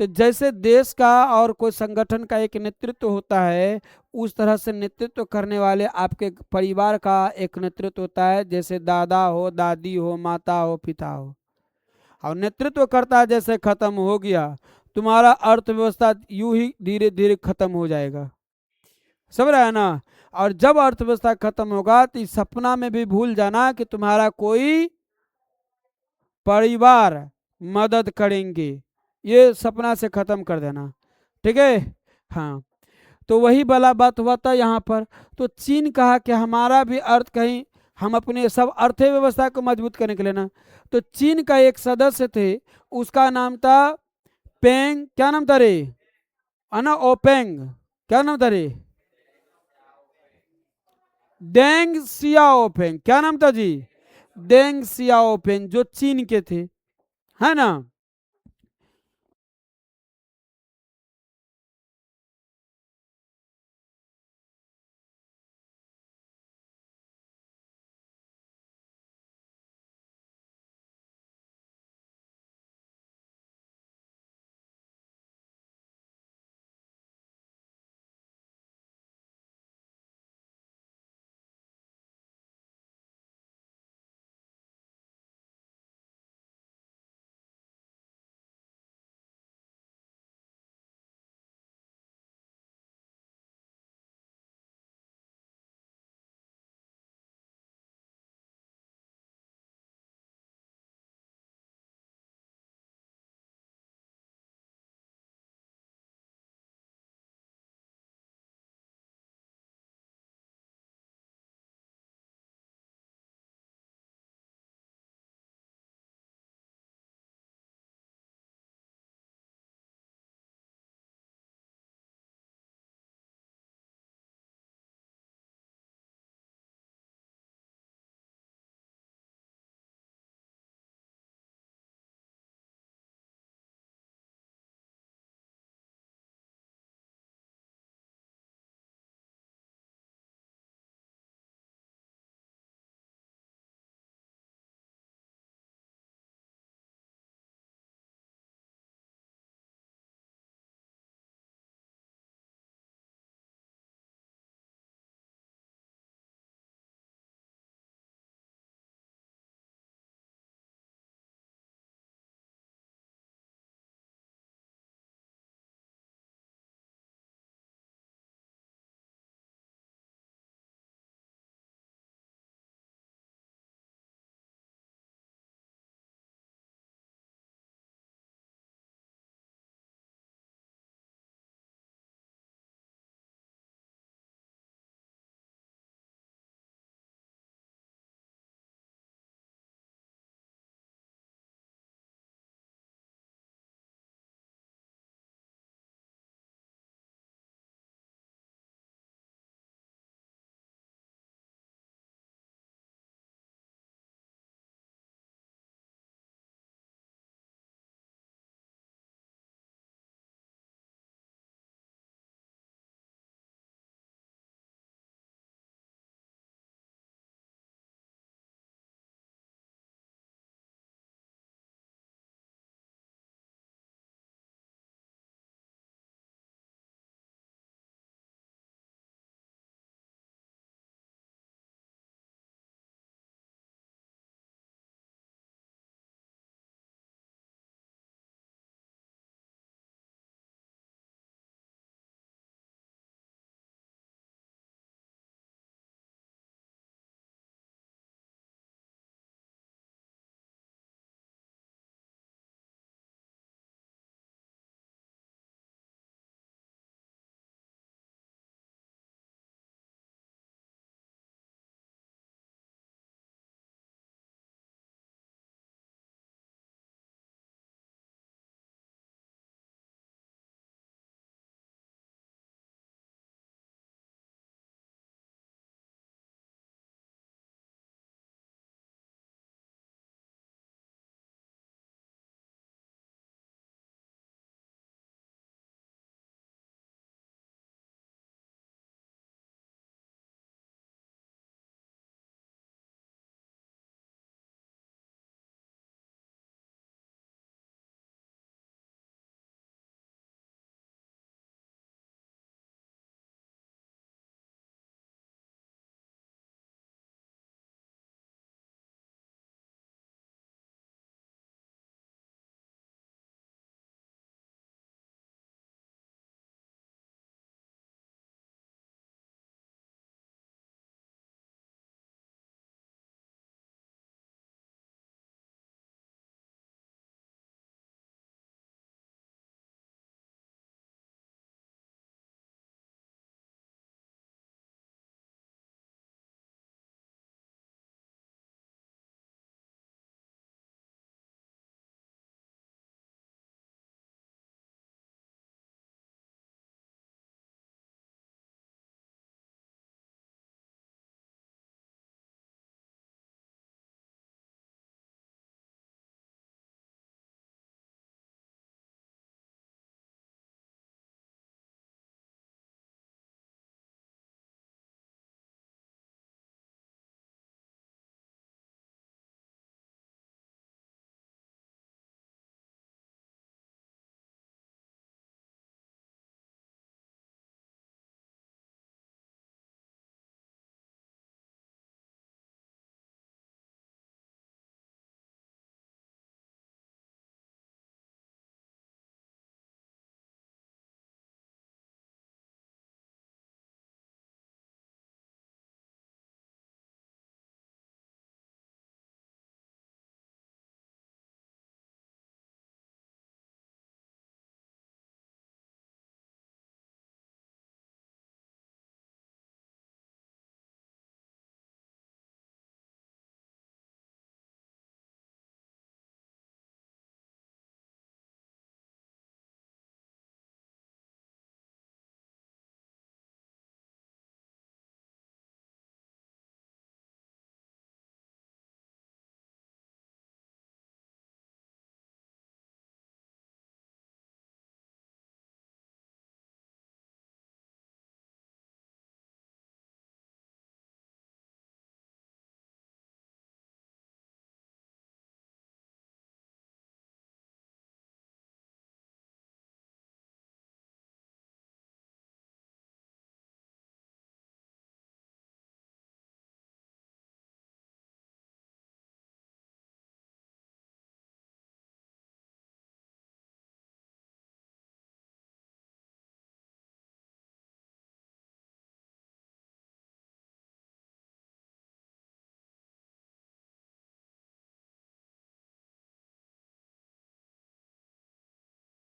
तो जैसे देश का और कोई संगठन का एक नेतृत्व होता है, उस तरह से नेतृत्व करने वाले आपके परिवार का एक नेतृत्व होता है, जैसे दादा हो, दादी हो, माता हो, पिता हो। और नेतृत्व करता जैसे खत्म हो गया, तुम्हारा अर्थव्यवस्था यूं ही धीरे धीरे खत्म हो जाएगा, समझ रहा है ना। और जब अर्थव्यवस्था खत्म होगा तो इस सपना में भी भूल जाना कि तुम्हारा कोई परिवार मदद करेंगे, ये सपना से खत्म कर देना, ठीक है। हाँ, तो वही वाला बात हुआ था यहाँ पर। तो चीन कहा कि हमारा भी अर्थ कहीं, हम अपने सब अर्थव्यवस्था को मजबूत करने के लिए ना, तो चीन का एक सदस्य थे, उसका नाम था पेंग, क्या नाम था रे, अना ओपेंग, क्या नाम था रे, डेंग सियाओपेंग, क्या नाम था जी, डेंग सियाओपेंग, जो चीन के थे, है ना।